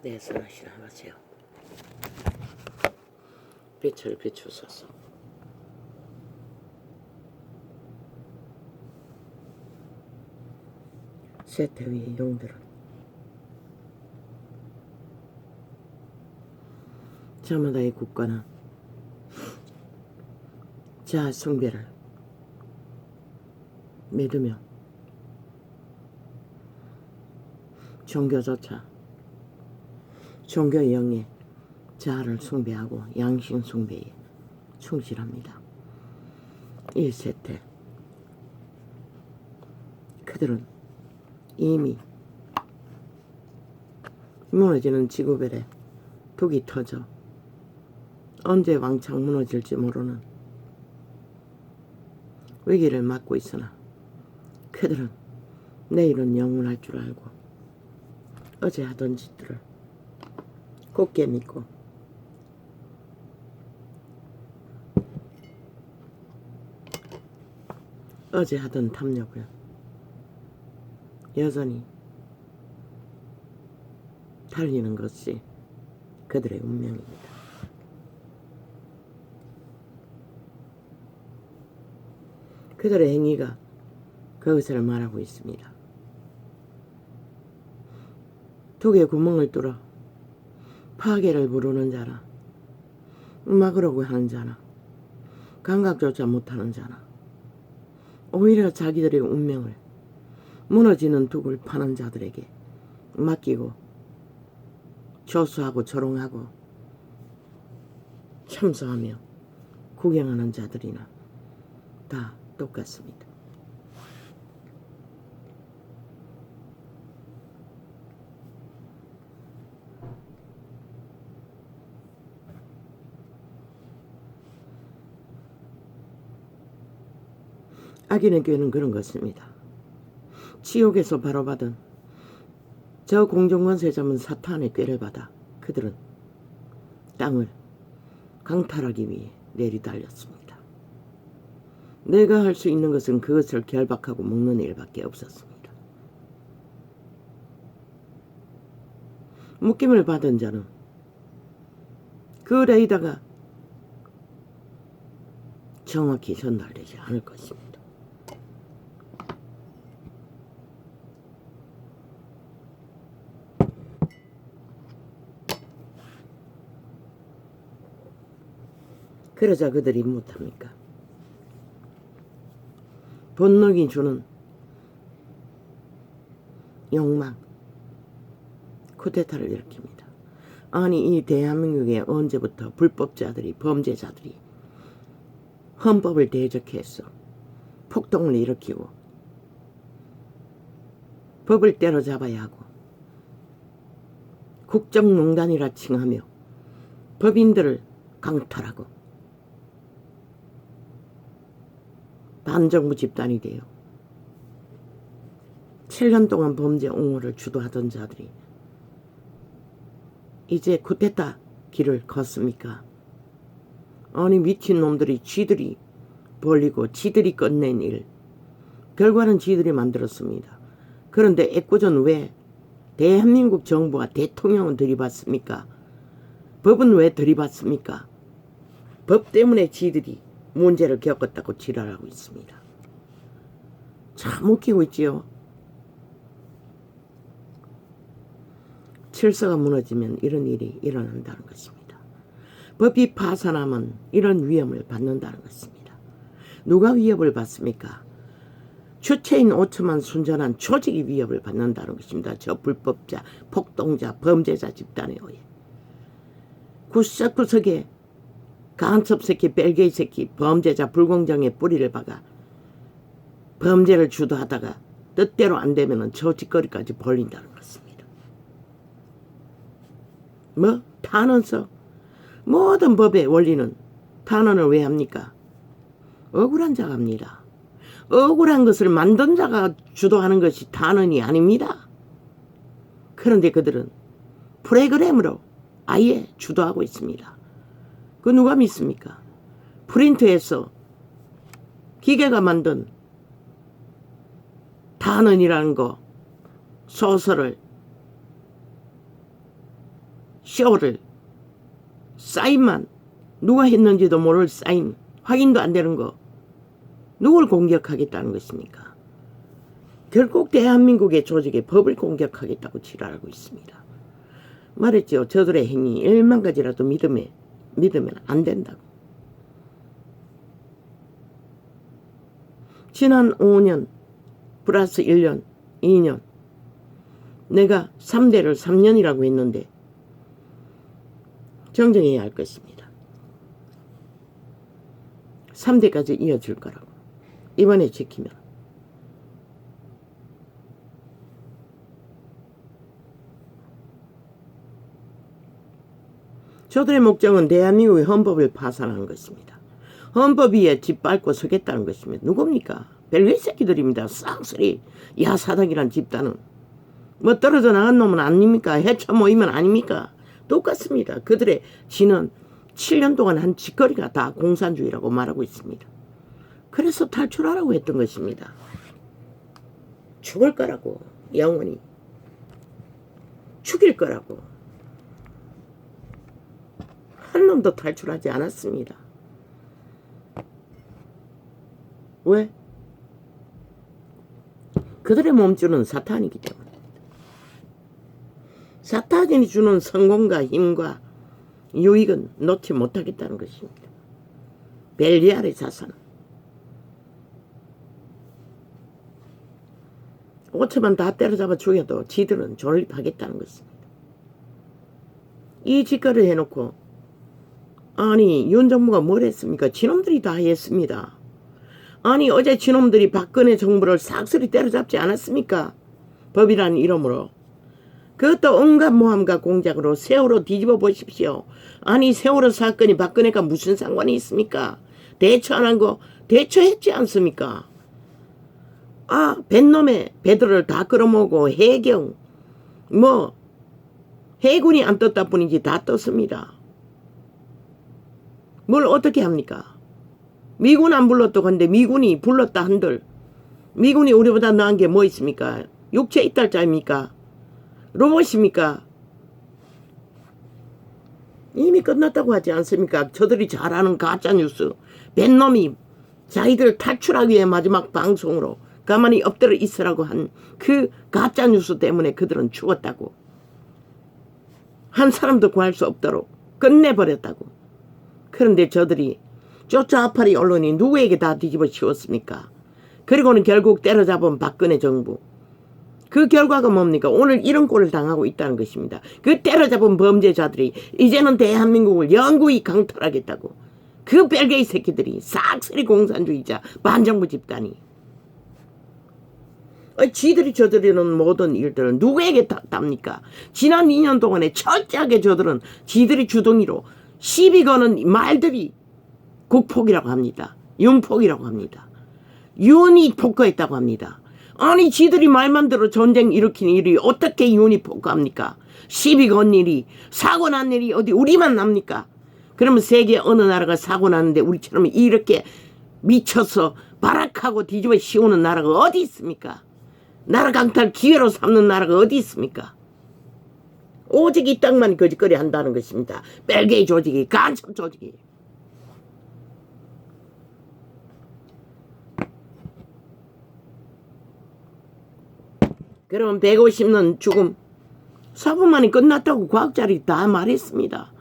내 선하신 아버지여, 빛을 비추소서. 세태 위의 용들은 저마다의 국가는 자아 숭배를 믿으며 종교조차 종교의 영에 자아를 숭배하고 양심 숭배에 충실합니다. 이 세태 그들은 이미 무너지는 지구별에 독이 터져 언제 왕창 무너질지 모르는 위기를 맞고 있으나 그들은 내일은 영원할 줄 알고 어제 하던 짓들을 굳게 믿고 어제 하던 탐욕을 여전히 달리는 것이 그들의 운명입니다. 그들의 행위가 그것을 말하고 있습니다. 독의 구멍을 뚫어 파괴를 부르는 자나 막으려고 하는 자나 감각조차 못하는 자나 오히려 자기들의 운명을 무너지는 독을 파는 자들에게 맡기고 조수하고 조롱하고 참소하며 구경하는 자들이나 다 똑같습니다. 악인의 꾀는 그런 것입니다. 지옥에서 바로받은 저 공중권세 잡은 사탄의 꾀를 받아 그들은 땅을 강탈하기 위해 내리달렸습니다. 내가 할 수 있는 것은 그것을 결박하고 먹는 일밖에 없었습니다. 묶임을 받은 자는 그 레이더가 정확히 전달되지 않을 것입니다. 그러자 그들이 못합니까? 본능이 주는 욕망, 쿠데타를 일으킵니다. 아니 이 대한민국에 언제부터 불법자들이 범죄자들이 헌법을 대적해서 폭동을 일으키고 법을 때려잡아야 하고 국정농단이라 칭하며 법인들을 강탈하고 반정부 집단이 되어 7년 동안 범죄 옹호를 주도하던 자들이 이제 쿠데타 길을 걷습니까? 아니 미친놈들이 지들이 벌리고 지들이 끝낸 일 결과는 지들이 만들었습니다. 그런데 애꿎은 왜 대한민국 정부와 대통령은 들이받습니까? 법은 왜 들이받습니까? 법 때문에 지들이 문제를 겪었다고 지랄하고 있습니다. 참 웃기고 있지요. 질서가 무너지면 이런 일이 일어난다는 것입니다. 법이 파산하면 이런 위험을 받는다는 것입니다. 누가 위협을 받습니까? 주체인 5천만 순전한 조직이 위협을 받는다는 것입니다. 저 불법자, 폭동자, 범죄자 집단에 의해. 구석구석에 간첩 새끼, 벨게이 새끼, 범죄자, 불공정의 뿌리를 박아 범죄를 주도하다가 뜻대로 안 되면 저 짓거리까지 벌린다는 것입니다. 뭐? 탄원서? 모든 법의 원리는 탄원을 왜 합니까? 억울한 자가 합니다. 억울한 것을 만든 자가 주도하는 것이 탄원이 아닙니다. 그런데 그들은 프로그램으로 아예 주도하고 있습니다. 그 누가 믿습니까? 프린트에서 기계가 만든 탄원이라는 거 소설을 쇼를 사인만 누가 했는지도 모를 사인 확인도 안 되는 거 누굴 공격하겠다는 것입니까? 결국 대한민국의 조직의 법을 공격하겠다고 지랄하고 있습니다. 말했죠. 저들의 행위 1만 가지라도 믿으면 안 된다고. 지난 5년 플러스 1년 2년 내가 3대를 3년이라고 했는데 정정해야 할 것입니다. 3대까지 이어질 거라고. 이번에 지키면. 저들의 목적은 대한민국의 헌법을 파산하는 것입니다. 헌법 위에 짓밟고 서겠다는 것입니다. 누굽니까? 벨리 새끼들입니다. 싹쓸이 야사당이란 집단은. 뭐 떨어져 나간 놈은 아닙니까? 해쳐 모이면 아닙니까? 똑같습니다. 그들의 지는 7년 동안 한 짓거리가 다 공산주의라고 말하고 있습니다. 그래서 탈출하라고 했던 것입니다. 죽을 거라고. 영원히. 죽일 거라고. 한 놈도 탈출하지 않았습니다. 왜? 그들의 몸주는 사탄이기 때문입니다. 사탄이 주는 성공과 힘과 유익은 놓지 못하겠다는 것입니다. 벨리알의 자산 5천만 다 때려잡아 죽여도 지들은 존립하겠다는 것입니다. 이 짓거리를 해놓고 아니 윤 정부가 뭘 했습니까? 지놈들이 다 했습니다. 아니 어제 지놈들이 박근혜 정부를 싹쓸이 때려잡지 않았습니까? 법이라는 이름으로. 그것도 온갖 모함과 공작으로 세월호 뒤집어 보십시오. 아니 세월호 사건이 박근혜가 무슨 상관이 있습니까? 대처 안 한 거 대처했지 않습니까? 아 뱃놈의 배들을 다 끌어모으고 해경 뭐 해군이 안 떴다 뿐이지 다 떴습니다. 뭘 어떻게 합니까? 미군 안 불렀다고 하는데 미군이 불렀다 한들 미군이 우리보다 나은 게 뭐 있습니까? 육체 이탈자입니까? 로봇입니까? 이미 끝났다고 하지 않습니까? 저들이 잘 아는 가짜뉴스 뱃놈이 자기들 탈출하기 위해 마지막 방송으로 가만히 엎드려 있으라고 한 그 가짜뉴스 때문에 그들은 죽었다고. 한 사람도 구할 수 없도록 끝내버렸다고. 그런데 저들이 쫓아아파리 언론이 누구에게 다 뒤집어 씌웠습니까? 그리고는 결국 때려잡은 박근혜 정부. 그 결과가 뭡니까? 오늘 이런 꼴을 당하고 있다는 것입니다. 그 때려잡은 범죄자들이 이제는 대한민국을 영구히 강탈하겠다고. 그 벨게이 새끼들이 싹쓸이 공산주의자 반정부 집단이. 지들이 저지르는 모든 일들은 누구에게 답니까? 지난 2년 동안에 철저하게 저들은 지들이 주둥이로 시비 거는 말들이 국폭이라고 합니다. 윤폭이라고 합니다. 윤이 폭거했다고 합니다. 아니 지들이 말만 들어 전쟁 일으킨 일이 어떻게 윤이 폭거합니까? 시비 건 일이 사고 난 일이 어디 우리만 납니까? 그러면 세계 어느 나라가 사고 나는데 우리처럼 이렇게 미쳐서 발악하고 뒤집어 씌우는 나라가 어디 있습니까? 나라 강탈 기회로 삼는 나라가 어디 있습니까? 오직 이 땅만 거짓거리 한다는 것입니다. 벨게이 조직이 간첩 조직이. 그러면 150년 죽음 4분 만에 끝났다고 과학자들이 다 말했습니다.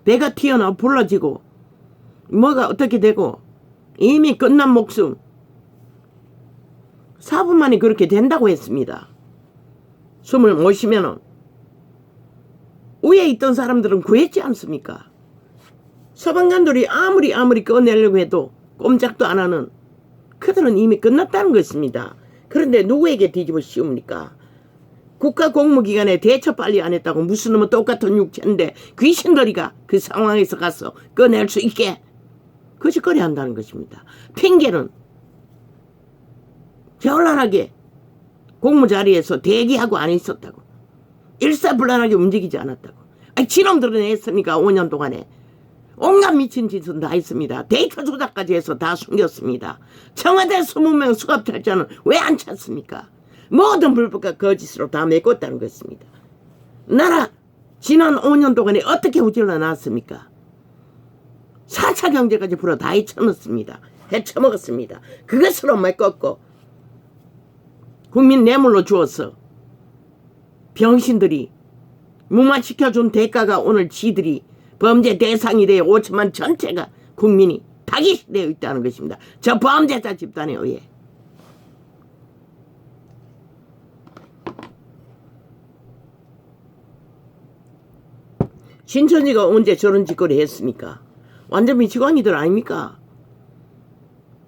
배가 튀어나와 불러지고 뭐가 어떻게 되고 이미 끝난 목숨 4분 만에 그렇게 된다고 했습니다. 숨을 못 쉬면은 위에 있던 사람들은 구했지 않습니까? 소방관들이 아무리 꺼내려고 해도 꼼짝도 안 하는 그들은 이미 끝났다는 것입니다. 그런데 누구에게 뒤집어 씌웁니까? 국가공무기관에 대처 빨리 안 했다고 무슨 놈은 똑같은 육체인데 귀신들이가 그 상황에서 가서 꺼낼 수 있게 거짓거리 한다는 것입니다. 핑계는 현란하게 공무자리에서 대기하고 안 있었다고. 일사불란하게 움직이지 않았다고. 아니 지놈들은 했으니까 5년 동안에 온갖 미친 짓은 다 했습니다. 데이터 조작까지 해서 다 숨겼습니다. 청와대 20명 수갑탈자는 왜 안 찾습니까? 모든 불법과 거짓으로 다 메꿨다는 것입니다. 나라 지난 5년 동안에 어떻게 우질러 놨습니까? 4차 경제까지 불어 다 헤쳐먹었습니다. 헤쳐먹었습니다. 그것으로 메꿨고 국민 뇌물로 주어서 병신들이 무마시켜준 대가가 오늘 지들이 범죄 대상이 되어 5천만 전체가 국민이 타깃되어 있다는 것입니다. 저 범죄자 집단에 의해. 신천지가 언제 저런 짓거리 했습니까? 완전 미치광이들 아닙니까?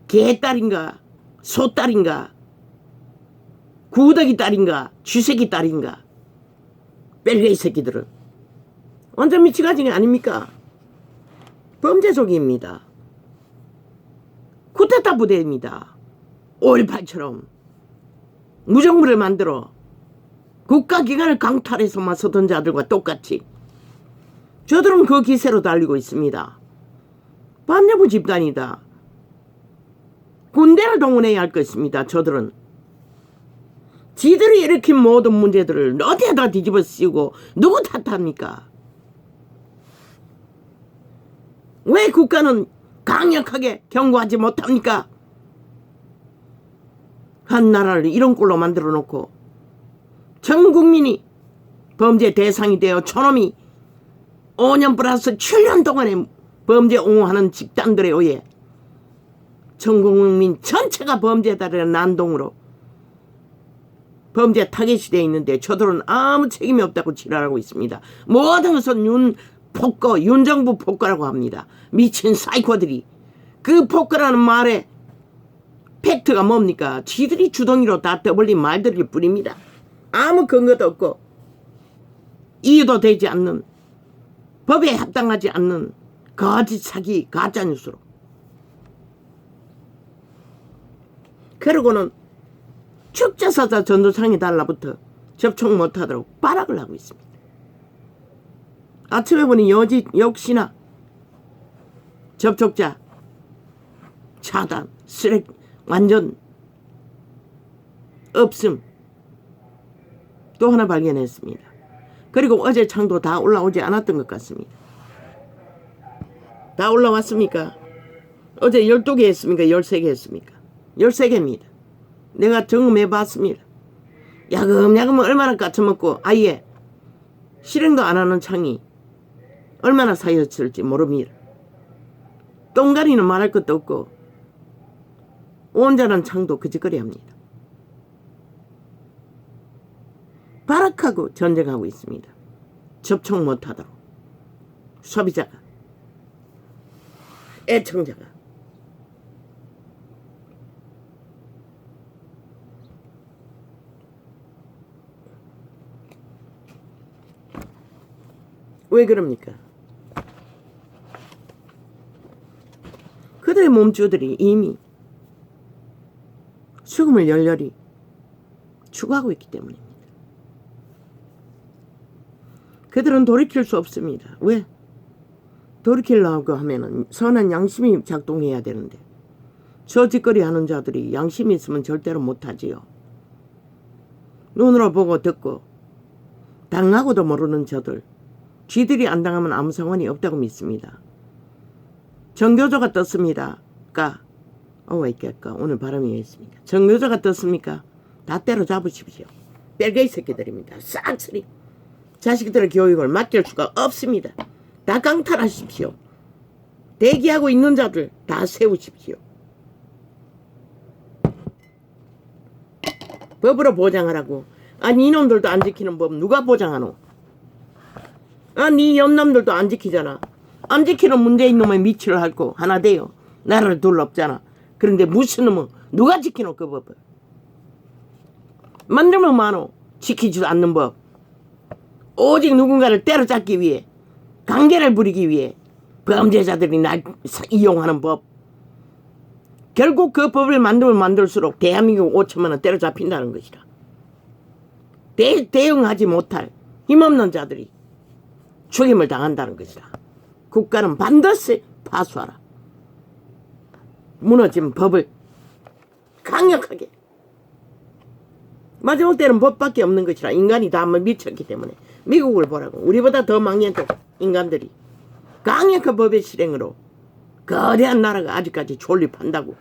개딸인가 소딸인가 구더기 딸인가 쥐새끼 딸인가 뺄개이 새끼들은 완전 미치광이 아닙니까? 범죄족입니다. 쿠데타 부대입니다. 5.18처럼 무정부를 만들어 국가기관을 강탈해서만 서던 자들과 똑같이 저들은 그 기세로 달리고 있습니다. 반대부 집단이다. 군대를 동원해야 할 것입니다. 저들은 지들이 일으킨 모든 문제들을 어디에다 뒤집어 씌우고 누구 탓합니까? 왜 국가는 강력하게 경고하지 못합니까? 한 나라를 이런 꼴로 만들어 놓고 전 국민이 범죄 대상이 되어 저놈이 5년 플러스 7년 동안에 범죄 옹호하는 집단들에 의해 전 국민 전체가 범죄자들의 난동으로 범죄 타겟이 되어 있는데 저들은 아무 책임이 없다고 지랄하고 있습니다. 모든 것은 윤정부 폭거라고 합니다. 미친 사이코들이. 그 폭거라는 말에 팩트가 뭡니까? 지들이 주둥이로 다 떠벌린 말들일 뿐입니다. 아무 근거도 없고 이유도 되지 않는 법에 합당하지 않는 거짓 사기 가짜뉴스로. 그러고는 축제사자 전도창에 달라붙어 접촉 못하도록 발악을 하고 있습니다. 아침에 보니 역시나 접촉자 차단 쓰레기 완전 없음 또 하나 발견했습니다. 그리고 어제 창도 다 올라오지 않았던 것 같습니다. 다 올라왔습니까? 어제 12개 했습니까? 13개 했습니까? 13개입니다. 내가 점검해 봤습니다. 야금야금 얼마나 까쳐먹고 아예 실행도 안 하는 창이 얼마나 쌓였을지 모릅니다. 똥가리는 말할 것도 없고 온전한 창도 그짓거리 합니다. 발악하고 전쟁하고 있습니다. 접촉 못하도록 소비자가 애청자가 왜 그럽니까? 그들의 몸주들이 이미 죽음을 열렬히 추구하고 있기 때문입니다. 그들은 돌이킬 수 없습니다. 왜? 돌이키려고 하면은 선한 양심이 작동해야 되는데 저 짓거리 하는 자들이 양심이 있으면 절대로 못하지요. 눈으로 보고 듣고 당하고도 모르는 저들 쥐들이 안 당하면 아무 상관이 없다고 믿습니다. 정교조가 떴습니다. 오늘 바람이 있습니까? 정교조가 떴습니까? 다 때려잡으십시오. 뺄개이 새끼들입니다. 싹쓸이 자식들의 교육을 맡길 수가 없습니다. 다 강탈하십시오. 대기하고 있는 자들 다 세우십시오. 법으로 보장하라고. 아니 이놈들도 안 지키는 법 누가 보장하노? 아니 옆놈들도 안 지키잖아. 안 지키는 문재인 놈의 미치를 핥고 하나 돼요. 나라를 둘러없잖아. 그런데 무슨 놈은 누가 지키노 그 법을. 만들면 많어. 지키지도 않는 법. 오직 누군가를 때려잡기 위해 관계를 부리기 위해 범죄자들이 날 이용하는 법. 결국 그 법을 만들면 만들수록 대한민국 5천만 원 때려잡힌다는 것이다. 대응하지 못할 힘없는 자들이 죽임을 당한다는 것이다. 국가는 반드시 파수하라. 무너진 법을 강력하게. 마지막 때는 법밖에 없는 것이라. 인간이 다 한번 미쳤기 때문에 미국을 보라고. 우리보다 더 망해도 인간들이 강력한 법의 실행으로 거대한 나라가 아직까지 존립한다고.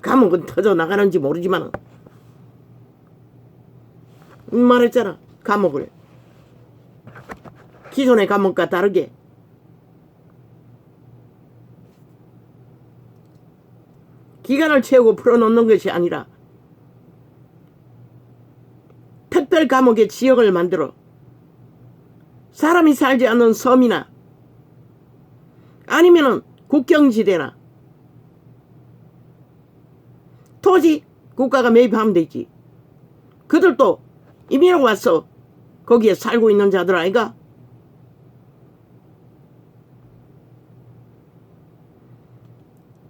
감옥은 터져 나가는지 모르지만 말했잖아. 감옥을 기존의 감옥과 다르게 기간을 채우고 풀어놓는 것이 아니라 특별 감옥의 지역을 만들어 사람이 살지 않는 섬이나 아니면은 국경지대나 토지 국가가 매입하면 되지. 그들도 이민을 와서 거기에 살고 있는 자들 아이가?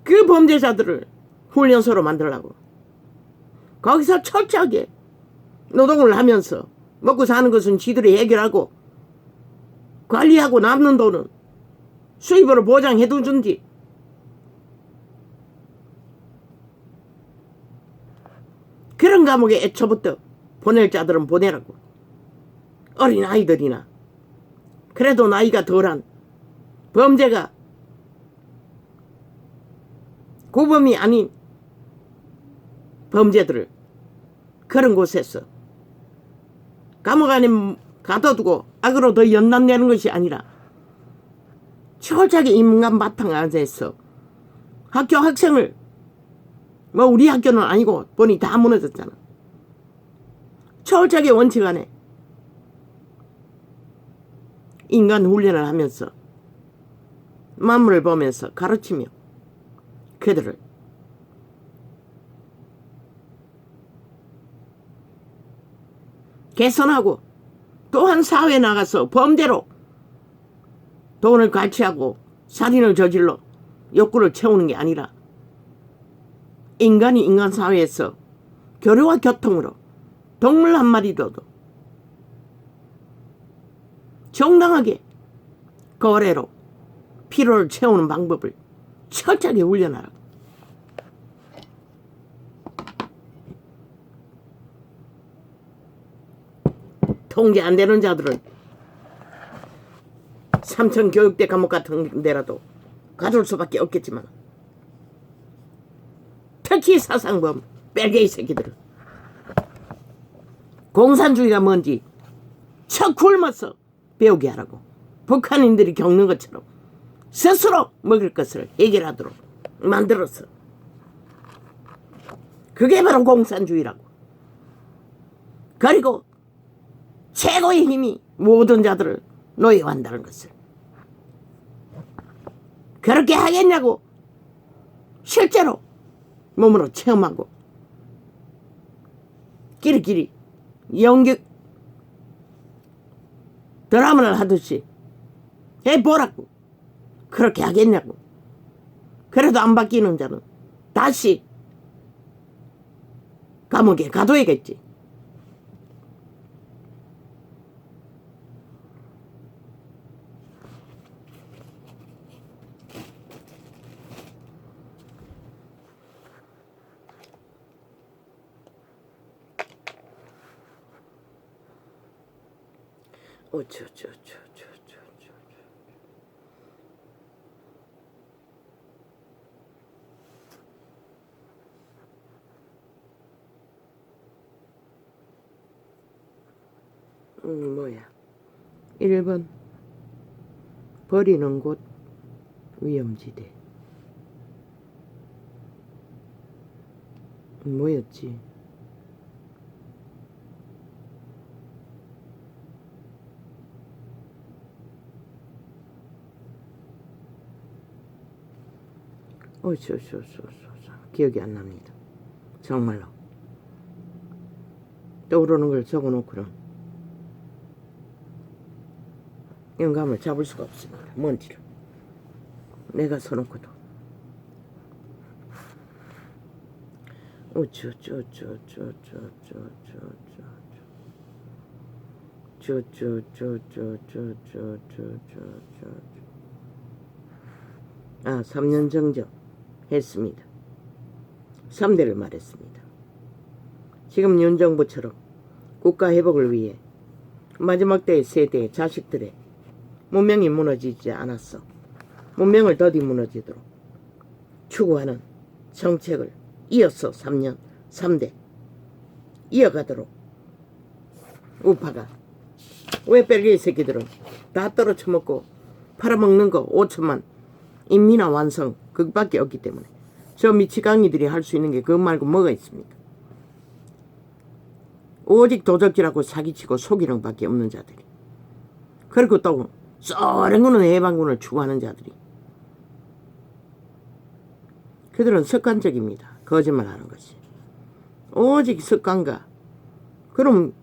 그 범죄자들을 훈련소로 만들라고. 거기서 철저하게 노동을 하면서 먹고 사는 것은 지들이 해결하고 관리하고 남는 돈은 수입으로 보장해 두든지. 그런 감옥에 애초부터 보낼 자들은 보내라고. 어린 아이들이나 그래도 나이가 덜한 범죄가 고범이 아닌 범죄들을 그런 곳에서 감옥 안에 가둬두고 악으로 더 연단내는 것이 아니라 철저하게 인간 바탕 안에서 학교 학생을 뭐 우리 학교는 아니고 보니 다 무너졌잖아. 철저하게 원칙 안에 인간 훈련을 하면서 만물을 보면서 가르치며 그들을 개선하고 또한 사회에 나가서 범죄로 돈을 갈취하고 살인을 저질러 욕구를 채우는 게 아니라 인간이 인간 사회에서 교류와 교통으로 동물 한 마리도 정당하게 거래로 피로를 채우는 방법을 철저하게 훈련하라고. 통제 안 되는 자들은 삼천 교육대 감옥 같은 데라도 가둘 수밖에 없겠지만 특히 사상범 뺄개이 새끼들은 공산주의가 뭔지 척 굶어서 배우게 하라고. 북한인들이 겪는 것처럼 스스로 먹을 것을 해결하도록 만들었어. 그게 바로 공산주의라고. 그리고 최고의 힘이 모든 자들을 노예화한다는 것을. 그렇게 하겠냐고 실제로 몸으로 체험하고 끼리끼리 연극 드라마를 하듯이 해보라고. 그렇게 하겠냐고. 그래도 안 바뀌는 자는 다시 감옥에 가둬야겠지. 뭐야. 1번 버리는 곳 위험지대. 뭐였지? 기억이 안 납니다. 정말로. 떠오르는 걸 적어놓고는 영감을 잡을 수가 없습니다. 뭔지를 내가 써놓고도. 아, 3년 정적 했습니다. 3대를 말했습니다. 지금 윤 정부처럼 국가 회복을 위해 마지막 때의 세대의 자식들의 문명이 무너지지 않았어. 문명을 더디 무너지도록 추구하는 정책을 이어서 3년 3대 이어가도록 우파가 왜 벨기에 새끼들은 다 떨어쳐먹고 팔아먹는 거 5천만 인민화 완성 그것밖에 없기 때문에 저 미치광이들이 할 수 있는 게 그것 말고 뭐가 있습니까? 오직 도적질하고 사기치고 속이는 밖에 없는 자들이 그리고 또 소련군은 해방군을 추구하는 자들이 그들은 습관적입니다. 거짓말하는 것이 오직 습관과 그럼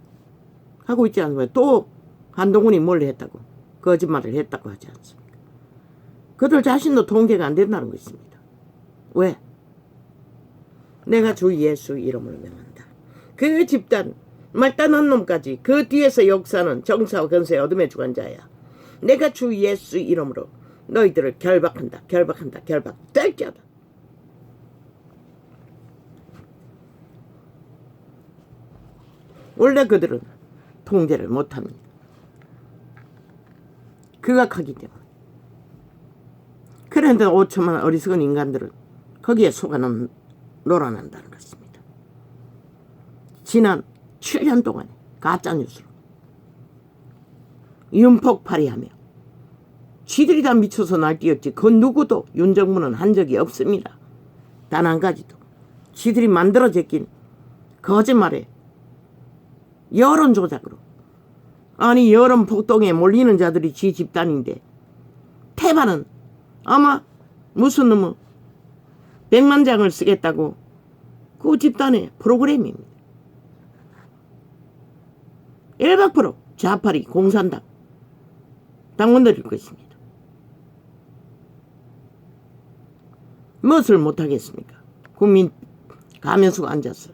하고 있지 않습니까? 또 한동훈이 뭘 했다고 거짓말을 했다고 하지 않습니까? 그들 자신도 통제가 안 된다는 것입니다. 왜? 내가 주 예수 이름으로 명한다. 그 집단 말단한 놈까지 그 뒤에서 역사는 정사와 근세의 어둠의 주관자야. 내가 주 예수 이름으로 너희들을 결박한다. 될지어다. 원래 그들은 통제를 못합니다. 극악하기 때문에. 그런데 5천만 어리석은 인간들은 거기에 속아는 놀아난다는 것입니다. 지난 7년 동안에 가짜뉴스로 윤폭발이하며 쥐들이 다 미쳐서 날뛰었지 그 누구도 윤정무는 한 적이 없습니다. 단 한 가지도. 쥐들이 만들어 제낀 거짓말에 여론 조작으로 아니 여론 폭동에 몰리는 자들이 쥐 집단인데 태반은 아마 무슨 놈의 100만 장을 쓰겠다고 그 집단의 프로그램입니다. 100% 좌파리 공산당 당원들일 것입니다. 무엇을 못하겠습니까? 국민 가면수가 앉았어.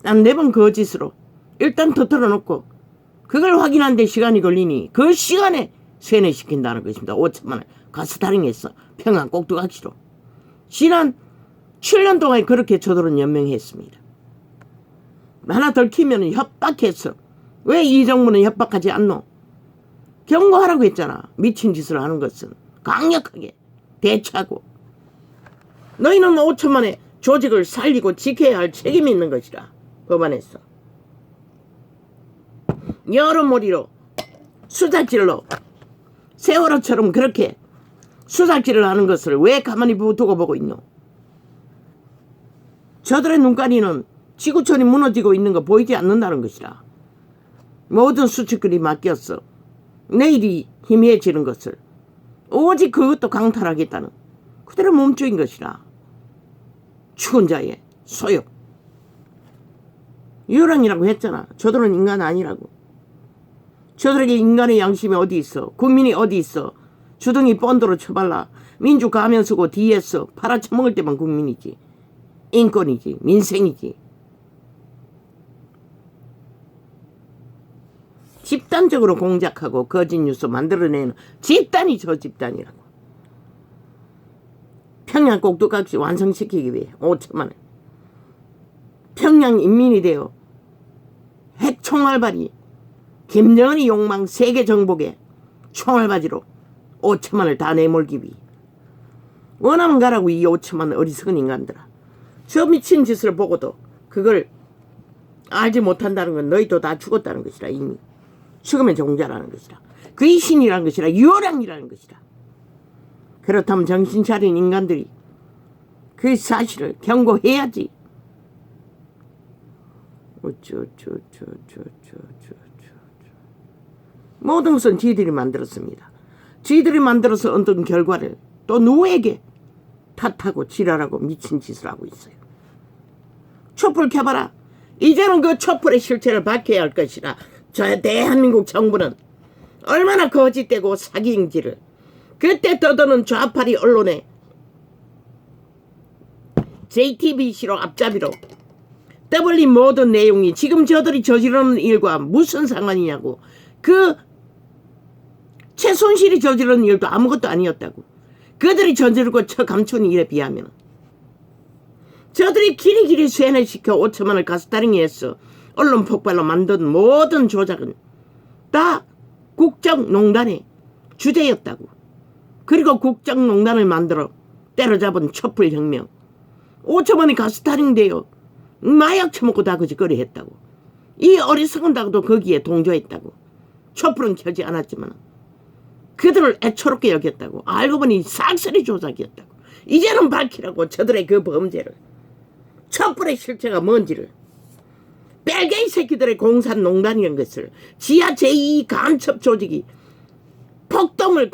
난 매번 거짓으로 일단 터뜨려 놓고 그걸 확인하는데 시간이 걸리니 그 시간에 세뇌시킨다는 것입니다. 5천만 원 가스타링했어. 평안 꼭두각시로. 지난 7년 동안 그렇게 저들은 연명했습니다. 하나 덜 키면 협박했어. 왜 이정부는 협박하지 않노? 경고하라고 했잖아. 미친 짓을 하는 것은 강력하게 대처하고 너희는 5천만의 조직을 살리고 지켜야 할 책임이 있는 것이라 법안에서 여러모리로 수작질로 세월호처럼 그렇게 수작질을 하는 것을 왜 가만히 두고 보고 있노? 저들의 눈가리는 지구촌이 무너지고 있는 거 보이지 않는다는 것이라. 모든 수칙들이 맡겼어. 내일이 희미해지는 것을 오직 그것도 강탈하겠다는 그대로 몸쪽인 것이라. 죽은 자의 소욕. 유랑이라고 했잖아. 저들은 인간 아니라고. 저들에게 인간의 양심이 어디 있어? 국민이 어디 있어? 주둥이 본드로 쳐발라 민주 가면 쓰고 뒤에서 팔아쳐먹을 때만 국민이지. 인권이지. 민생이지. 집단적으로 공작하고 거짓 뉴스 만들어내는 집단이 저 집단이라고. 평양 꼭두각시 완성시키기 위해 5천만 원. 평양 인민이 되어 핵 총알발이 김정은이 욕망 세계 정복에 총알바지로 5천만 원을 다 내몰기 위해. 원하면 가라고 이 5천만 어리석은 인간들아. 저 미친 짓을 보고도 그걸 알지 못한다는 건 너희도 다 죽었다는 것이라. 이미 죽음의 종자라는 것이라. 귀신이라는 것이라. 유랑이라는 것이라. 그렇다면 정신 차린 인간들이 그 사실을 경고해야지. 모든 것은 지들이 만들었습니다. 지들이 만들어서 얻은 결과를 또 누구에게 탓하고 지랄하고 미친 짓을 하고 있어요. 촛불 켜봐라. 이제는 그 촛불의 실체를 밝혀야 할 것이라. 저 대한민국 정부는 얼마나 거짓되고 사기인지를 그때 떠드는 좌파리 언론에 JTBC로 앞잡이로 떠벌린 모든 내용이 지금 저들이 저지르는 일과 무슨 상관이냐고. 그 최순실이 저지르는 일도 아무것도 아니었다고. 그들이 저지르고 저 감춘 일에 비하면 저들이 길이길이 세뇌시켜 5천만 원을 가스타링이 했어. 언론 폭발로 만든 모든 조작은 다 국정농단의 주제였다고. 그리고 국정농단을 만들어 때려잡은 촛불혁명. 5천만이 가스타링되어 마약 처먹고 다 거짓거리 했다고. 이 어리석은 다고도 거기에 동조했다고. 촛불은 켜지 않았지만 그들을 애처롭게 여겼다고. 알고 보니 싹쓸이 조작이었다고. 이제는 밝히라고 저들의 그 범죄를. 촛불의 실체가 뭔지를. 벨게이 새끼들의 공산농단이라는 것을 지하 제2 간첩 조직이 폭동으로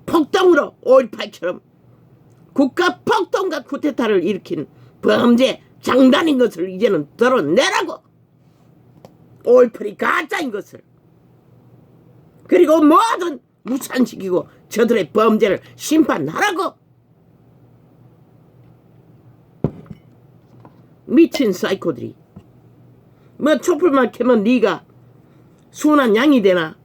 5.18처럼 국가 폭동과 쿠데타를 일으킨 범죄 장단인 것을 이제는 드러내라고. 5.18이 가짜인 것을. 그리고 뭐든 무산시키고 저들의 범죄를 심판하라고. 미친 사이코들이. 뭐 촛불만 켜면 네가 순한 양이 되나.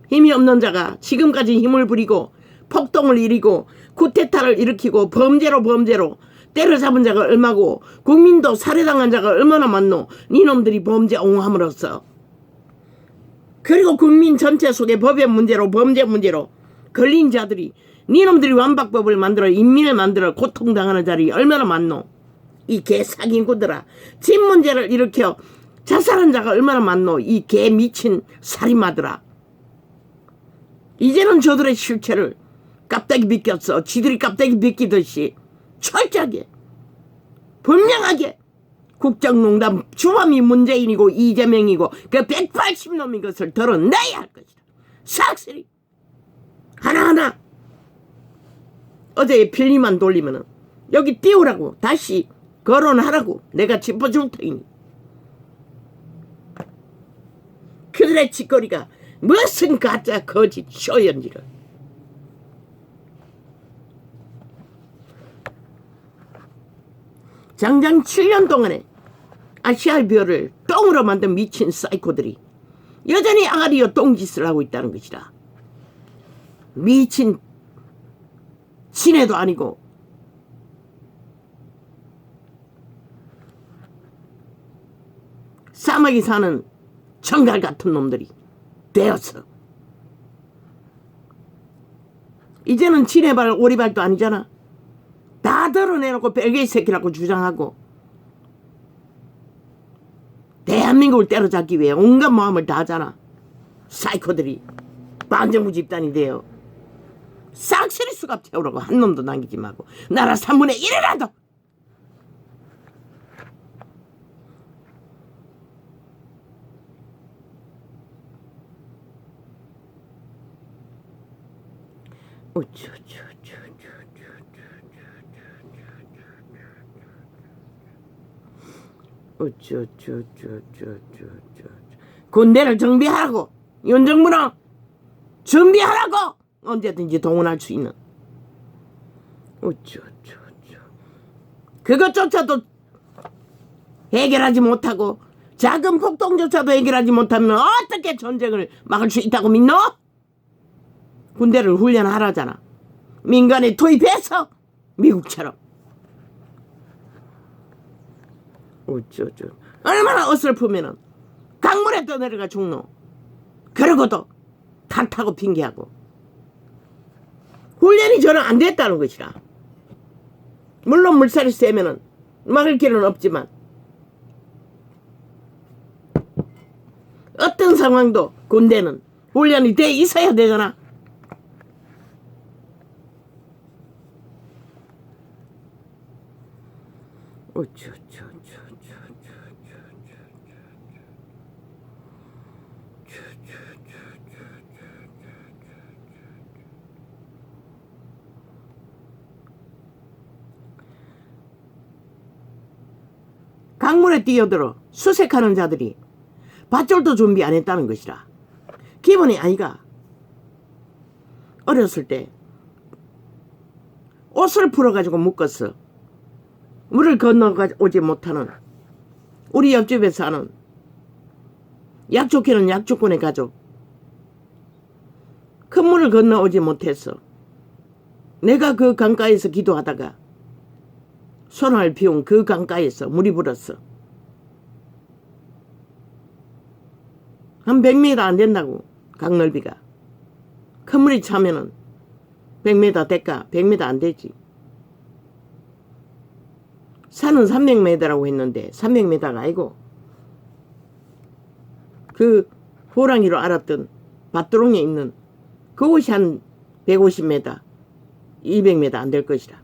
힘이 없는 자가 지금까지 힘을 부리고 폭동을 일으키고 쿠데타를 일으키고 범죄로 때려잡은 자가 얼마고 국민도 살해당한 자가 얼마나 많노. 니놈들이 범죄 옹호함으로써. 그리고 국민 전체 속에 법의 문제로 범죄 문제로 걸린 자들이 니놈들이 완박법을 만들어 인민을 만들어 고통당하는 자들이 얼마나 많노. 이 개사기꾼들아. 집 문제를 일으켜 자살한 자가 얼마나 많노. 이 개 미친 살인마들아. 이제는 저들의 실체를 깝다기 비꼈어. 지들이 깝다기 비끼듯이 철저하게 분명하게 국정농단 주범이 문재인이고 이재명이고 그 180놈인 것을 드러내야 할 것이다. 싹쓸이 하나하나. 어제 필리만 돌리면은 여기 띄우라고. 다시 거론하라고. 내가 짚어줄 테니. 그들의 짓거리가 무슨 가짜 거짓 쇼였는지를. 장장 7년 동안에 아시아의 별을 똥으로 만든 미친 사이코들이 여전히 아가리여 똥짓을 하고 있다는 것이다. 미친 친애도 아니고 사막에 사는 정갈 같은 놈들이 되었어. 이제는 지네발 오리발도 아니잖아. 다 드러내놓고 벨게이 새끼라고 주장하고 대한민국을 때려잡기 위해 온갖 모함을 다 하잖아. 사이코들이 반정부 집단인데요. 싹쓸이 수갑 채우라고. 한 놈도 남기지 말고. 나라 3분의 1이라도. 군대를 정비하라고. 윤정문은 준비하라고. 언제든지 동원할 수 있는. 그것조차도 해결하지 못하고 작은 폭동조차도 해결하지 못하면 어떻게 전쟁을 막을 수 있다고 믿노? 군대를 훈련하라잖아. 민간에 투입해서 미국처럼. 얼마나 어설프면은 강물에 떠내려가 죽노. 그러고도 탓하고 핑계하고. 훈련이 저는 안 됐다는 것이라. 물론 물살이 세면은 막을 길은 없지만 어떤 상황도 군대는 훈련이 돼 있어야 되잖아. 강물에 뛰어들어 수색하는 자들이 밧줄도 준비 안 했다는 것이라. 기본이 아이가. 어렸을 때 옷을 풀어가지고 묶었어. 물을 건너오지 못하는 우리 옆집에 사는 약초캐는 약초꾼의 가족. 큰 물을 건너오지 못했어. 내가 그 강가에서 기도하다가 손을 비운 그 강가에서 물이 불었어. 한 100m 안 된다고. 강 넓이가. 큰 물이 차면은 100m 될까? 100m 안 되지. 산은 300m라고 했는데 300m가 아니고 그 호랑이로 알았던 밭두렁에 있는 그곳이 한 150m, 200m 안 될 것이라.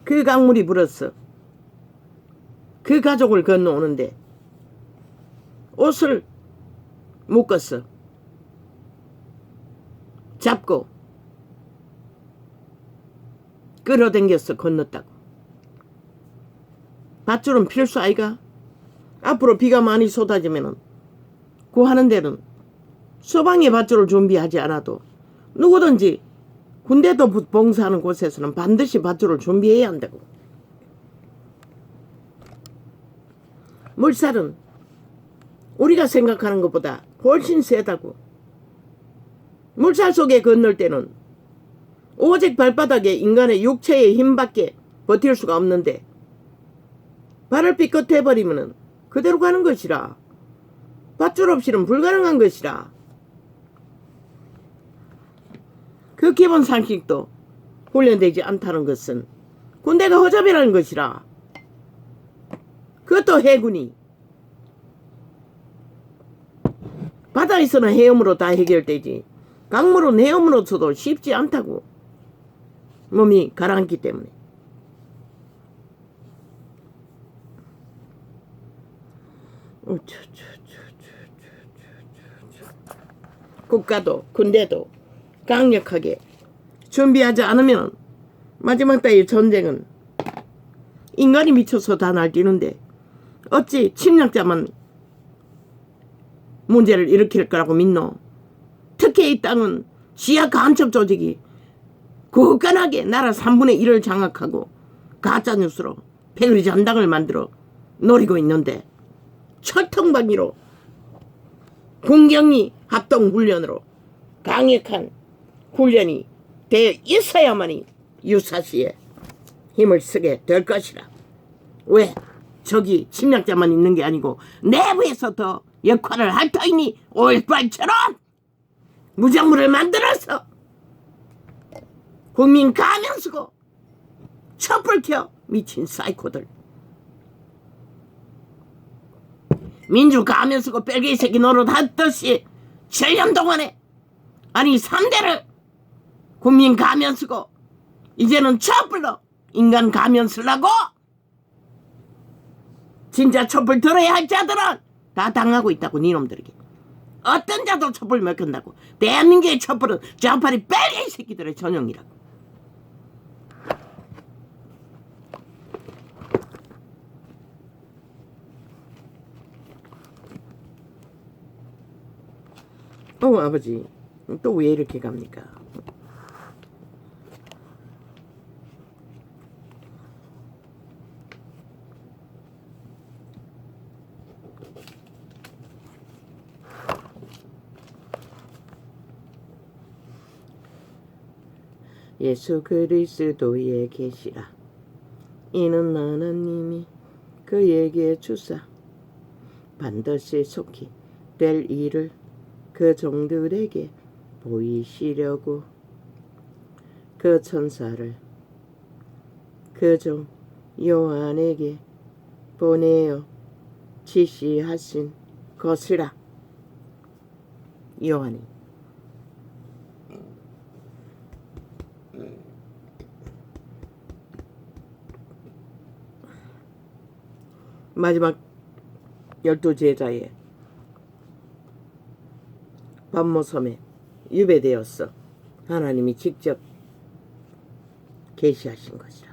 그 강물이 불었어. 그 가족을 건너오는데 옷을 묶었어. 잡고 끌어당겼어. 건넜다고. 밧줄은 필수 아이가? 앞으로 비가 많이 쏟아지면은 구하는 데는 소방의 밧줄을 준비하지 않아도 누구든지 군대도 봉사하는 곳에서는 반드시 밧줄을 준비해야 한다고. 물살은 우리가 생각하는 것보다 훨씬 세다고. 물살 속에 건널 때는 오직 발바닥에 인간의 육체의 힘밖에 버틸 수가 없는데 발을 삐끗해버리면 그대로 가는 것이라. 밧줄 없이는 불가능한 것이라. 그 기본 상식도 훈련되지 않다는 것은 군대가 허접이라는 것이라. 그것도 해군이 바다에서는 헤엄으로 다 해결되지 강물은 헤엄으로서도 쉽지 않다고. 몸이 가라앉기 때문에. 국가도 군대도 강력하게 준비하지 않으면 마지막 때의 전쟁은 인간이 미쳐서 다 날뛰는데 어찌 침략자만 문제를 일으킬 거라고 믿노? 특히 이 땅은 지하 간첩 조직이 굳건하게 나라 3분의 1을 장악하고 가짜뉴스로 패거리 전당을 만들어 노리고 있는데 철통방위로 군경리 합동훈련으로 강력한 훈련이 되어 있어야만이 유사시에 힘을 쓰게 될 것이라. 왜? 저기 침략자만 있는 게 아니고 내부에서 더 역할을 할 터이니 올빨처럼 무장물을 만들어서 국민 가면 쓰고 촛불 켜 미친 사이코들. 민주 가면 쓰고 뺄개이 새끼 노릇 하듯이 7년 동안에 아니 3대를 국민 가면 쓰고 이제는 촛불로 인간 가면 쓰려고. 진짜 촛불 들어야 할 자들은 다 당하고 있다고. 니놈들에게 어떤 자도 촛불 못 끈다고. 대한민국의 촛불은 좌파리 뺄개이 새끼들의 전용이라고. 아버지 또 왜 이렇게 갑니까? 예수 그리스도의 계시라. 이는 하나님이 그에게 주사 반드시 속히 될 일을 그 종들에게 보이시려고 그 천사를 그 종 요한에게 보내어 지시하신 것이라. 요한이 마지막 12제자의 반모섬에 유배되었어. 하나님이 직접 계시하신 것이라.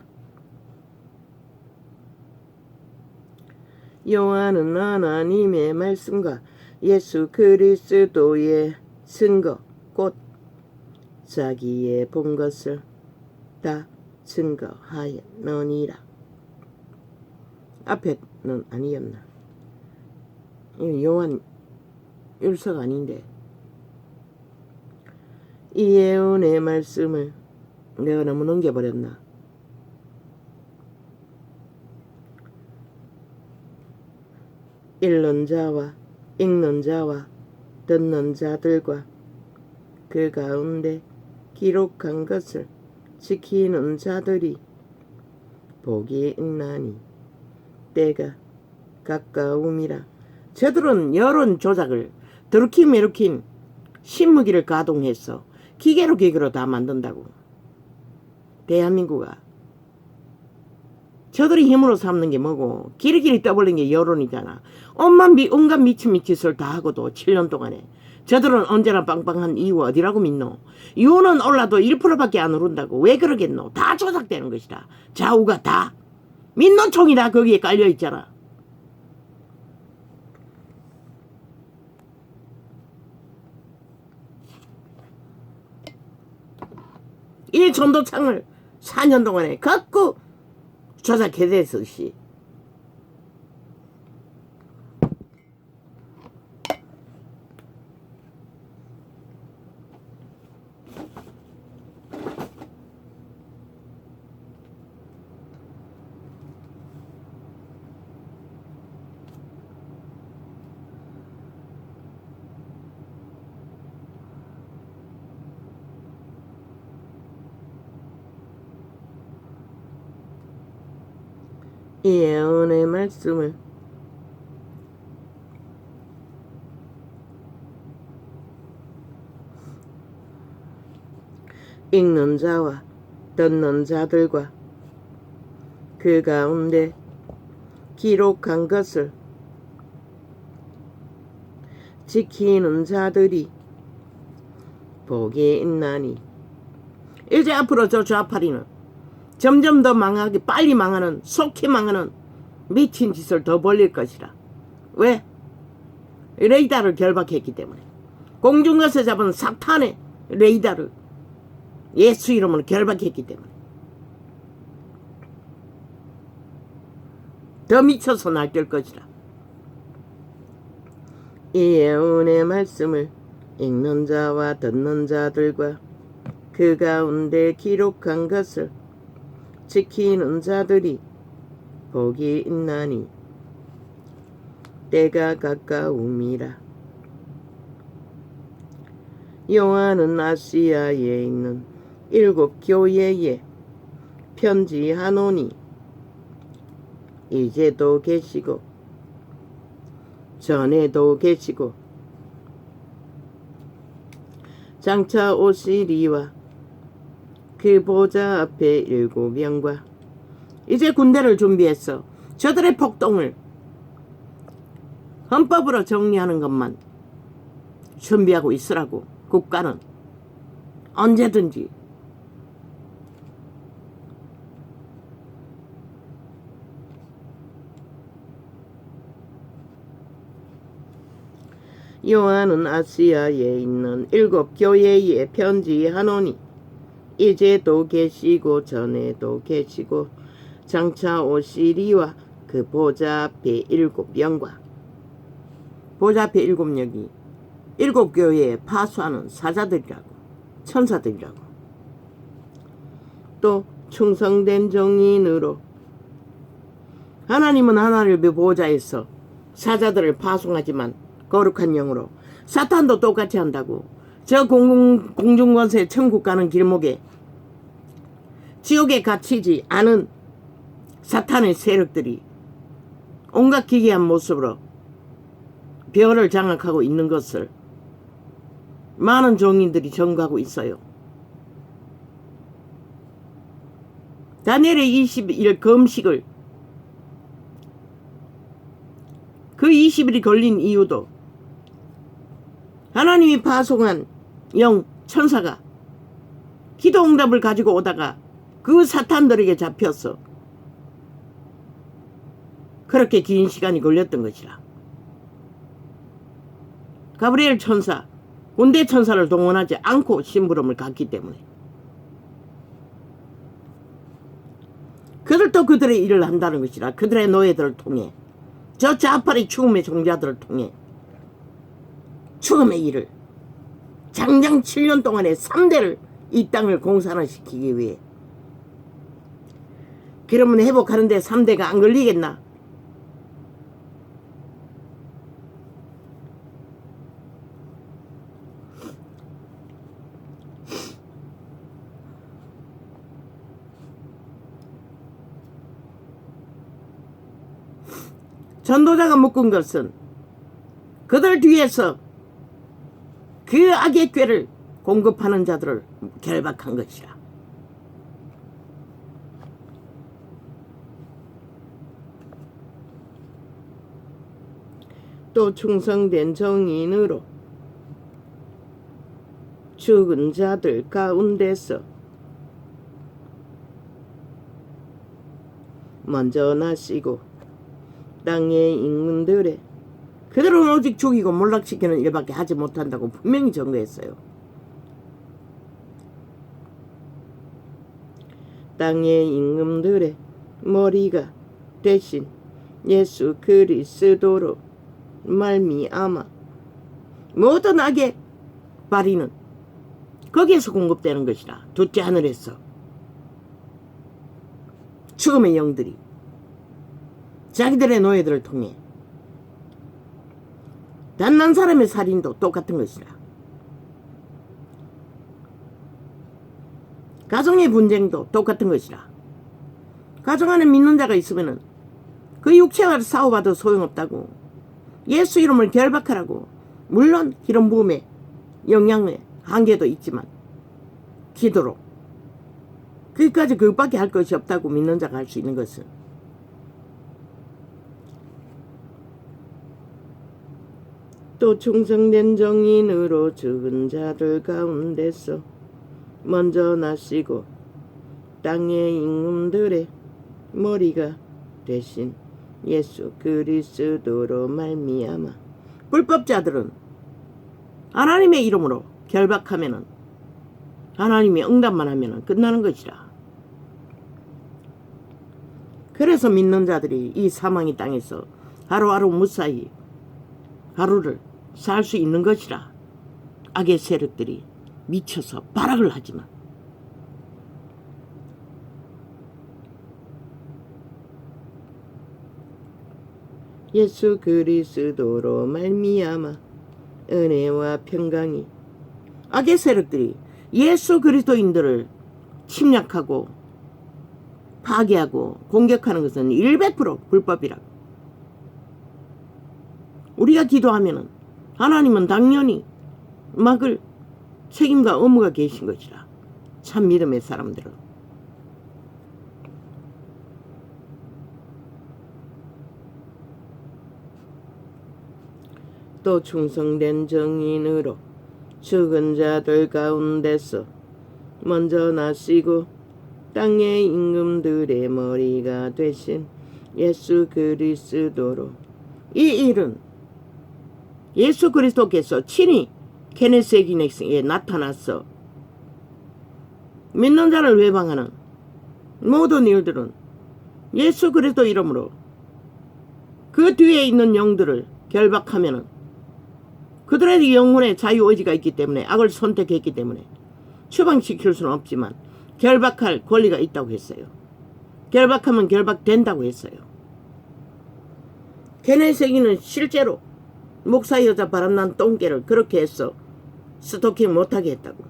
요한은 하나님의 말씀과 예수 그리스도의 증거 곧 자기의 본 것을 다 증거하였느니라. 앞에는 아니었나? 요한 율서가 아닌데 이 예언의 말씀을 내가 너무 넘겨버렸나? 읽는 자와 읽는 자와 듣는 자들과 그 가운데 기록한 것을 지키는 자들이 복이 있나니 때가 가까움이라. 저들은 여론 조작을 드루킨 메루킨 신무기를 가동해서 기계로 다 만든다고. 대한민국아, 저들이 힘으로 삼는 게 뭐고 기리기리 떠벌린 게 여론이잖아. 온갖 미친 짓을 다 하고도 7년 동안에 저들은 언제나 빵빵한 이유 어디라고 믿노? 이유는 올라도 1%밖에 안 오른다고. 왜 그러겠노? 다 조작되는 것이다. 좌우가 다. 믿는 총이 다 거기에 깔려있잖아. 이 전도창을 4년 동안에 갖고 조작해댔어. 씨. 이 예언의 말씀을 읽는 자와 듣는 자들과 그 가운데 기록한 것을 지키는 자들이 복이 있나니. 이제 앞으로 저 좌파리는 점점 더 망하게 빨리 망하는 속히 망하는 미친 짓을 더 벌릴 것이라. 왜? 레이더를 결박했기 때문에. 공중에서 잡은 사탄의 레이더를 예수 이름으로 결박했기 때문에 더 미쳐서 날뛸 것이라. 이 예언의 말씀을 읽는 자와 듣는 자들과 그 가운데 기록한 것을 지키는 자들이 복이 있나니 때가 가까움이라. 요한은 아시아에 있는 7 교회에 편지하노니 이제도 계시고 전에도 계시고 장차 오시리와 그 보좌 앞에 7영과. 이제 군대를 준비했어. 저들의 폭동을 헌법으로 정리하는 것만 준비하고 있으라고. 국가는 언제든지. 요한은 아시아에 있는 7 교회에 편지하노니 이제도 계시고 전에도 계시고 장차 오시리와 그 보좌 앞에 7영과. 보좌 앞에 7영이 7 교회에 파수하는 사자들이라고. 천사들이라고. 또 충성된 정인으로 하나님은 하나님의 보좌에서 사자들을 파송하지만 거룩한 영으로 사탄도 똑같이 한다고. 저 공중권세 천국 가는 길목에 지옥에 갇히지 않은 사탄의 세력들이 온갖 기괴한 모습으로 별을 장악하고 있는 것을 많은 종인들이 전가하고 있어요. 다니엘의 20일 금식을 그 20일이 걸린 이유도 하나님이 파송한 영 천사가 기도 응답을 가지고 오다가 그 사탄들에게 잡혀서 그렇게 긴 시간이 걸렸던 것이라. 가브리엘 천사, 군대 천사를 동원하지 않고 심부름을 갔기 때문에 그들도 그들의 일을 한다는 것이라. 그들의 노예들을 통해 저 좌파리 죽음의 종자들을 통해 죽음의 일을 장장 7년 동안에 3대를 이 땅을 공산화시키기 위해. 그러면 회복하는데 3대가 안 걸리겠나? 전도자가 묶은 것은 그들 뒤에서 그 악의 꾀를 공급하는 자들을 결박한 것이라. 또 충성된 정인으로 죽은 자들 가운데서 먼저 나시고 땅의 인문들의 그들은 오직 죽이고 몰락시키는 일밖에 하지 못한다고 분명히 증거했어요. 땅의 임금들의 머리가 대신 예수 그리스도로 말미암아 모든 악의 발의는 거기에서 공급되는 것이라. 둘째 하늘에서 죽음의 영들이 자기들의 노예들을 통해 단난 사람의 살인도 똑같은 것이라. 가정의 분쟁도 똑같은 것이라. 가정 안에 믿는 자가 있으면은 그 육체와 싸워봐도 소용없다고. 예수 이름을 결박하라고. 물론 기름 부음의 영향의 한계도 있지만 기도로 그것까지 그것밖에 할 것이 없다고 믿는 자가 할 수 있는 것은 또 충성된 정인으로 죽은 자들 가운데서 먼저 나시고 땅의 임금들의 머리가 되신 예수 그리스도로 말미암아. 불법자들은 하나님의 이름으로 결박하면은 하나님이 응답만 하면은 끝나는 것이라. 그래서 믿는 자들이 이 사망의 땅에서 하루하루 무사히 하루를 살 수 있는 것이라. 악의 세력들이 미쳐서 발악을 하지만 예수 그리스도로 말미암아 은혜와 평강이. 악의 세력들이 예수 그리스도인들을 침략하고 파괴하고 공격하는 것은 100% 불법이라고. 우리가 기도하면은 하나님은 당연히 막을 책임과 의무가 계신 것이라. 참 믿음의 사람들은. 또 충성된 정인으로 죽은 자들 가운데서 먼저 나시고 땅의 임금들의 머리가 되신 예수 그리스도로. 이 일은 예수 그리스도께서 친히 케네스의 기능에 나타나서 믿는 자를 외방하는 모든 일들은 예수 그리스도 이름으로 그 뒤에 있는 영들을 결박하면은 그들의 영혼의 자유의지가 있기 때문에 악을 선택했기 때문에 추방시킬 수는 없지만 결박할 권리가 있다고 했어요. 결박하면 결박된다고 했어요. 케네세기는 실제로 목사 여자 바람난 똥개를 그렇게 해서 스토킹 못하게 했다고.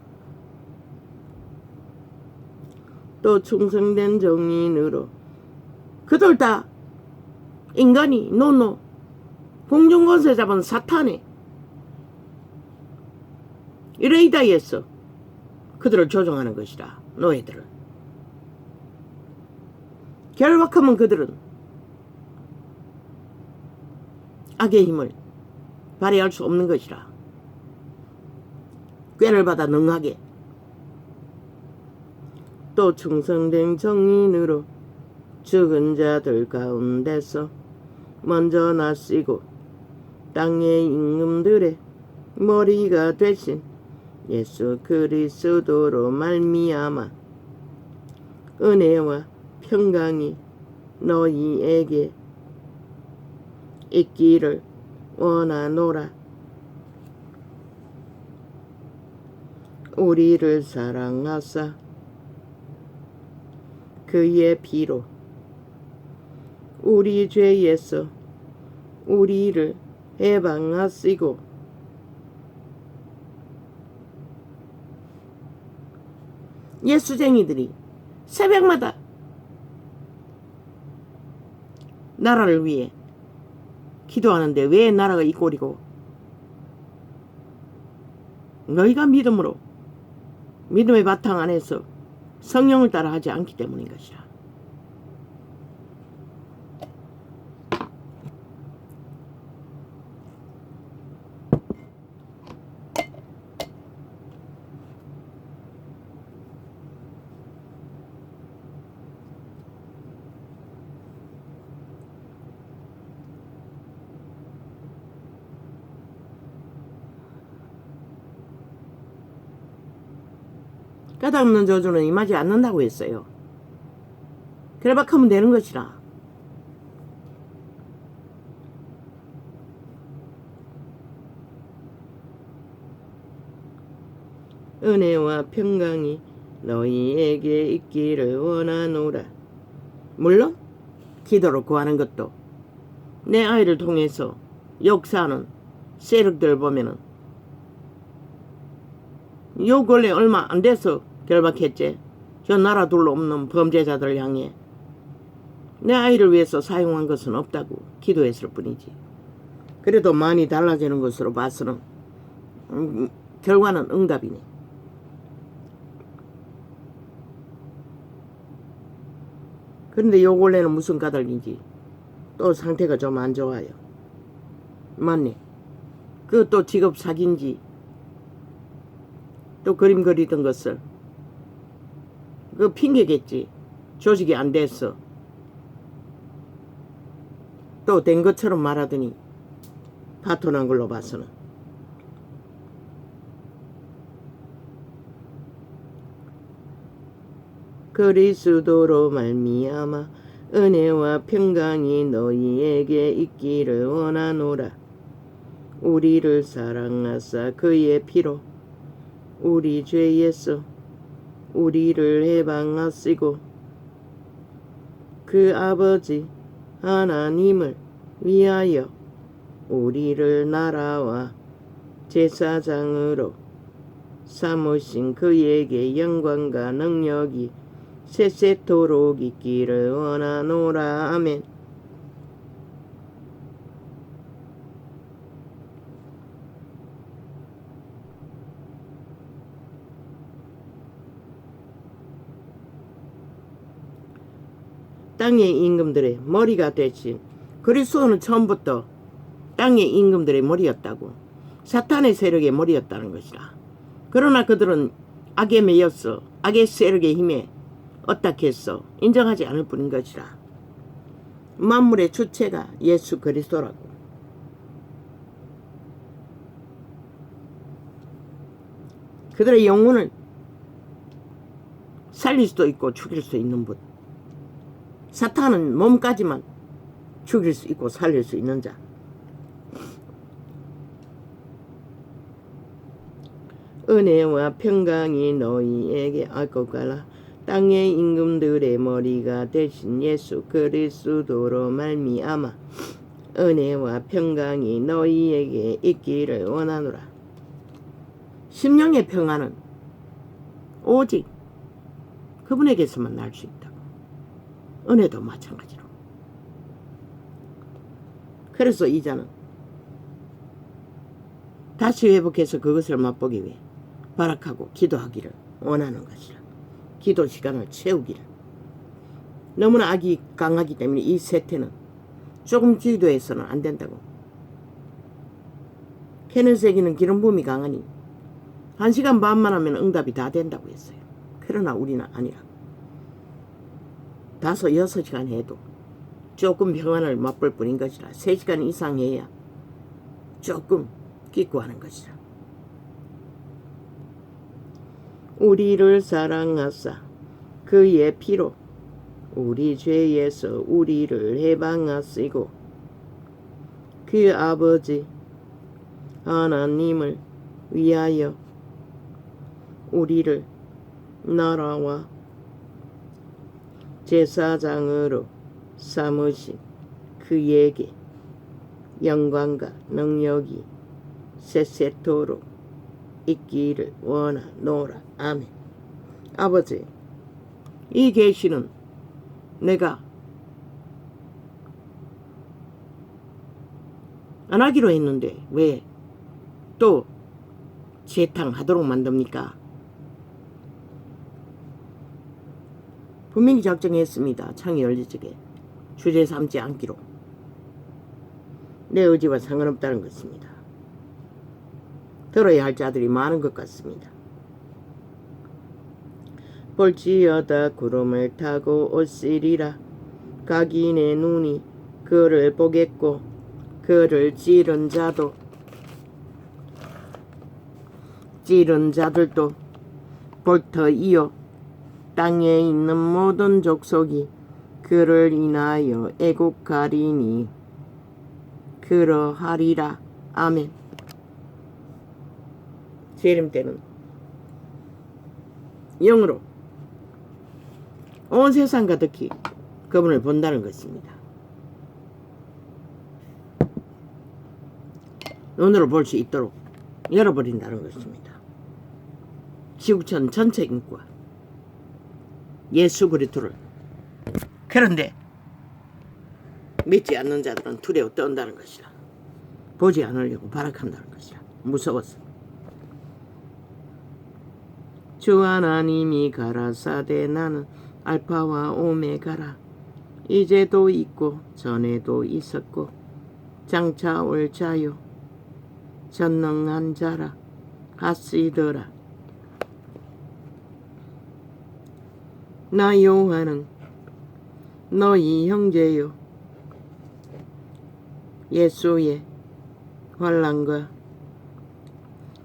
또 충성된 정인으로 그들 다 인간이 노노 공중권세 잡은 사탄의 이레이다에서 그들을 조종하는 것이라. 노예들을 결박하면 그들은 악의 힘을 발휘할 수 없는 것이라. 꾀를 받아 능하게. 또 충성된 정인으로 죽은 자들 가운데서 먼저 나시고 땅의 임금들의 머리가 되신 예수 그리스도로 말미암아 은혜와 평강이 너희에게 있기를 원하노라. 우리를 사랑하사 그의 피로 우리 죄에서 우리를 해방하시고 예수쟁이들이 새벽마다 나라를 위해 기도하는데 왜 나라가 이 꼴이고? 너희가 믿음으로 믿음의 바탕 안에서 성령을 따라 하지 않기 때문인 것이라. 깨닫는 저주는 임하지 않는다고 했어요. 결박하면 되는 것이라. 은혜와 평강이 너희에게 있기를 원하노라. 물론 기도로 구하는 것도 내 아이를 통해서 역사하는 세력들을 보면은 요 근래 얼마 안 돼서 결박했지. 저 나라 둘로 없는 범죄자들을 향해 내 아이를 위해서 사용한 것은 없다고 기도했을 뿐이지. 그래도 많이 달라지는 것으로 봐서는 결과는 응답이네. 그런데 요 근래는 무슨 까닭인지 또 상태가 좀 안 좋아요. 맞네. 그 또 직업 사기인지 또 그림 그리던 것을 그 핑계겠지. 조직이 안 됐어. 또 된 것처럼 말하더니 파토난 걸로 봐서는. 그리스도로 말미암아 은혜와 평강이 너희에게 있기를 원하노라. 우리를 사랑하사 그의 피로 우리 죄에서 우리를 해방하시고 그 아버지 하나님을 위하여 우리를 나라와 제사장으로 삼으신 그에게 영광과 능력이 세세토록 있기를 원하노라. 아멘. 땅의 임금들의 머리가 되신 그리스도는 처음부터 땅의 임금들의 머리였다고. 사탄의 세력의 머리였다는 것이라. 그러나 그들은 악에 매였어. 악의 세력의 힘에 어떻겠어? 인정하지 않을 뿐인 것이라. 만물의 주체가 예수 그리스도라고. 그들의 영혼을 살릴 수도 있고 죽일 수 있는 분. 사탄은 몸까지만 죽일 수 있고 살릴 수 있는 자. 은혜와 평강이 너희에게 아까라 땅의 임금들의 머리가 되신 예수 그리스도로 말미암아 은혜와 평강이 너희에게 있기를 원하노라. 심령의 평안은 오직 그분에게서만 날 수 있다고. 은혜도 마찬가지로. 그래서 이자는 다시 회복해서 그것을 맛보기 위해 발악하고 기도하기를 원하는 것이라. 기도 시간을 채우기를. 너무나 악이 강하기 때문에 이 세태는 조금 기도해서는 안 된다고. 캐는 새기는 기름 부음이 강하니 1시간 반만 하면 응답이 다 된다고 했어요. 그러나 우리는 아니라 5, 6시간 해도 조금 평안을 맛볼 뿐인 것이라. 3시간 이상 해야 조금 기구하는 것이라. 우리를 사랑하사 그의 피로 우리 죄에서 우리를 해방하시고 그 아버지 하나님을 위하여 우리를 나라와 제사장으로 삼으신 그에게 영광과 능력이 세세토록 있기를 원하노라. 아멘. 아버지, 이 계시는 내가 안 하기로 했는데 왜 또 재탕하도록 만듭니까? 분명히 작정했습니다. 창이 열릴 적에 주제 삼지 않기로. 내 의지와 상관없다는 것입니다. 들어야 할 자들이 많은 것 같습니다. 볼지어다 구름을 타고 오시리라. 각인의 눈이 그를 보겠고 그를 찌른 자들도 볼터이요 땅에 있는 모든 족속이 그를 인하여 애곡하리니 그러하리라. 아멘. 재림 때는 영으로 온 세상 가득히 그분을 본다는 것입니다. 눈으로 볼 수 있도록 열어버린다는 것입니다. 지구촌 전체 인구와 예수 그리스도를. 그런데 믿지 않는 자들은 두려워 떤다는 것이라. 보지 않으려고 발악한다는 것이라. 무서워서. 주 하나님이 가라사대 나는 알파와 오메가라. 이제도 있고 전에도 있었고 장차 올 자요 전능한 자라 하시더라. 나 요한은 너희 형제요 예수의 환난과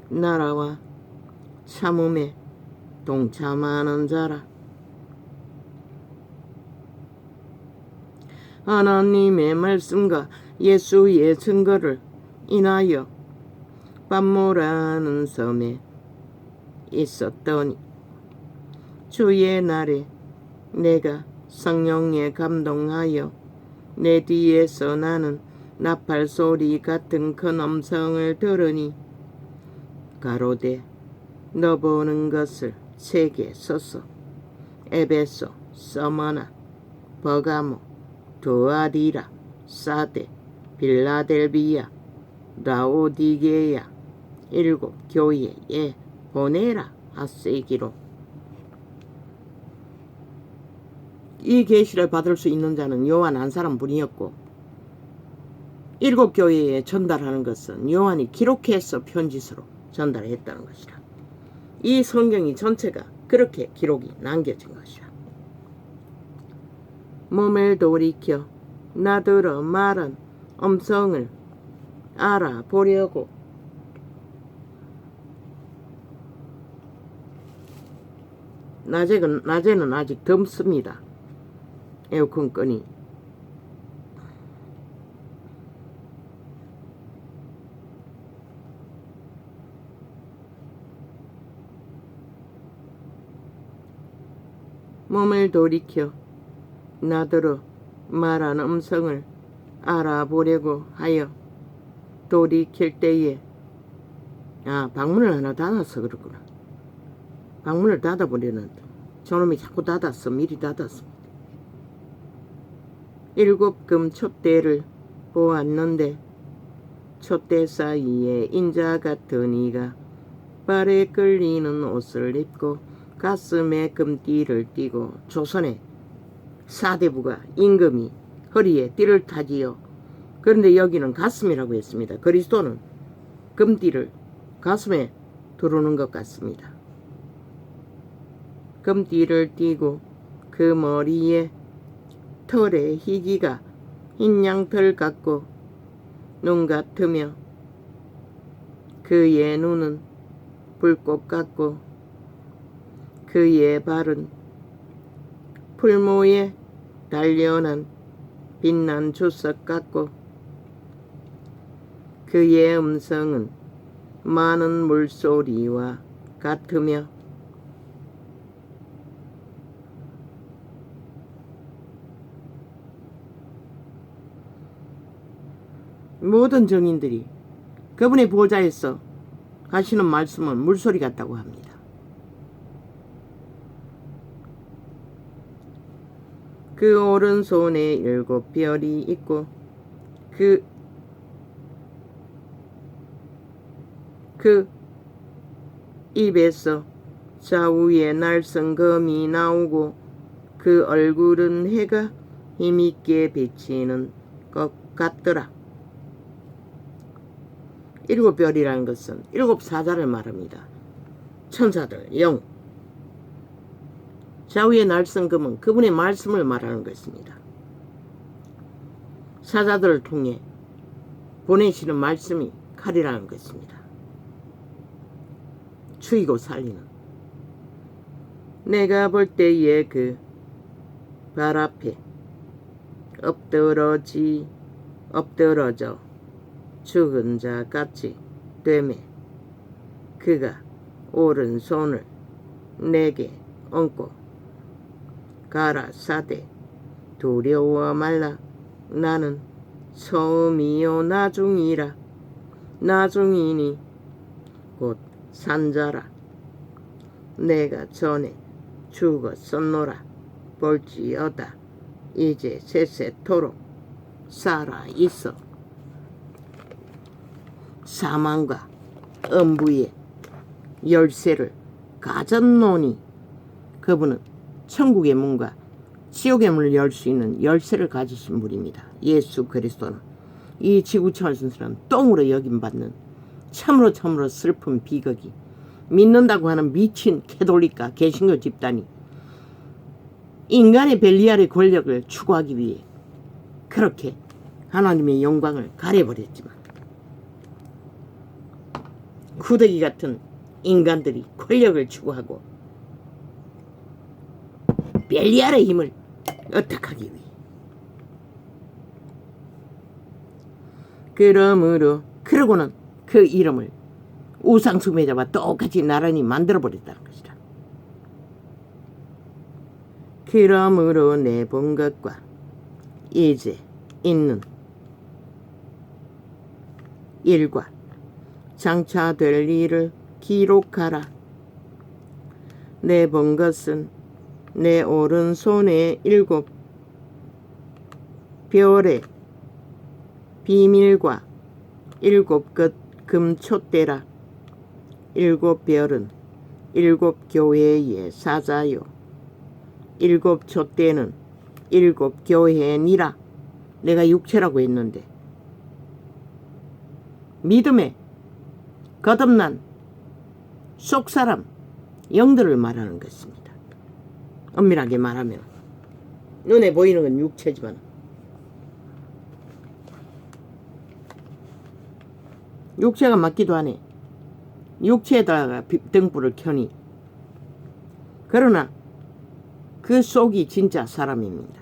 나라와 참음에 동참하는 자라. 하나님의 말씀과 예수의 증거를 인하여 밤모라는 섬에 있었더니 주의 날에 내가 성령에 감동하여 내 뒤에서 나는 나팔 소리 같은 큰 음성을 들으니 가로되 너 보는 것을 책에 써서 에베소, 서머나, 버가모, 두아디라, 사데, 빌라델비아, 라오디게야 일곱 교회에 보내라 하시기로. 이 계시를 받을 수 있는 자는 요한 한 사람뿐이었고 일곱 교회에 전달하는 것은 요한이 기록해서 편지서로 전달했다는 것이라. 이 성경이 전체가 그렇게 기록이 남겨진 것이라. 몸을 돌이켜 나더러 말한 음성을 알아보려고 낮에는 아직 덥습니다. 에어컨 끄니. 몸을 돌이켜 나더러 말한 음성을 알아보려고 하여 돌이킬 때에 방문을 하나 닫아서 그렇구나. 방문을 닫아버렸는데 저놈이 자꾸 닫았어. 미리 닫았습니다. 일곱 금 촛대를 보았는데 촛대 사이에 인자 같은 이가 발에 끌리는 옷을 입고 가슴에 금띠를 띠고 조선의 사대부가 임금이 허리에 띠를 타지요. 그런데 여기는 가슴이라고 했습니다. 그리스도는 금띠를 가슴에 두르는 것 같습니다. 금띠를 띠고 그 머리에 털에 희기가 흰 양털 같고 눈 같으며 그의 눈은 불꽃 같고 그의 발은 풀모에 단련한 빛난 주석 같고 그의 음성은 많은 물소리와 같으며 모든 증인들이 그분의 보좌에서 하시는 말씀은 물소리 같다고 합니다. 그 오른손에 일곱 별이 있고 그 그 입에서 좌우에 날선 검이 나오고 그 얼굴은 해가 힘있게 비치는 것 같더라. 7별이라는 것은 7사자를 말합니다. 천사들, 영. 좌우에 날선 검은 그분의 말씀을 말하는 것입니다. 사자들을 통해 보내시는 말씀이 칼이라는 것입니다. 죽이고 살리는. 내가 볼 때에 그 발 앞에 엎드러져 죽은 자 같이 되매 그가 오른손을 내게 얹고 가라사대 두려워 말라 나는 처음이요 나중이라 나중이니 곧 산자라 내가 전에 죽었었노라 볼지어다 이제 세세토록 살아 있어 사망과 음부의 열쇠를 가졌노니 그분은 천국의 문과 지옥의 문을 열 수 있는 열쇠를 가지신 분입니다. 예수 그리스도는 이 지구촌에서는 똥으로 여김받는 참으로 슬픈 비극이 믿는다고 하는 미친 캐톨릭과 개신교 집단이 인간의 벨리알의 권력을 추구하기 위해 그렇게 하나님의 영광을 가려버렸지만 후대기 같은 인간들이 권력을 추구하고 벨리알의 힘을 어택하기 위해 그러고는 그 이름을 우상숭배자와 똑같이 나란히 만들어버렸다는 것이다. 그러므로 내 본 것과 이제 있는 일과 장차 될 일을 기록하라. 내 본 것은 내 오른손에 7 별의 비밀과 7 끝 금촛대라. 7 별은 7 교회의 사자요 7 촛대는 7 교회니라. 내가 육체라고 했는데 믿음에 거듭난 속사람 영들을 말하는 것입니다. 엄밀하게 말하면 눈에 보이는 건 육체지만 육체가 맞기도 하네. 육체에다가 등불을 켜니 그러나 그 속이 진짜 사람입니다.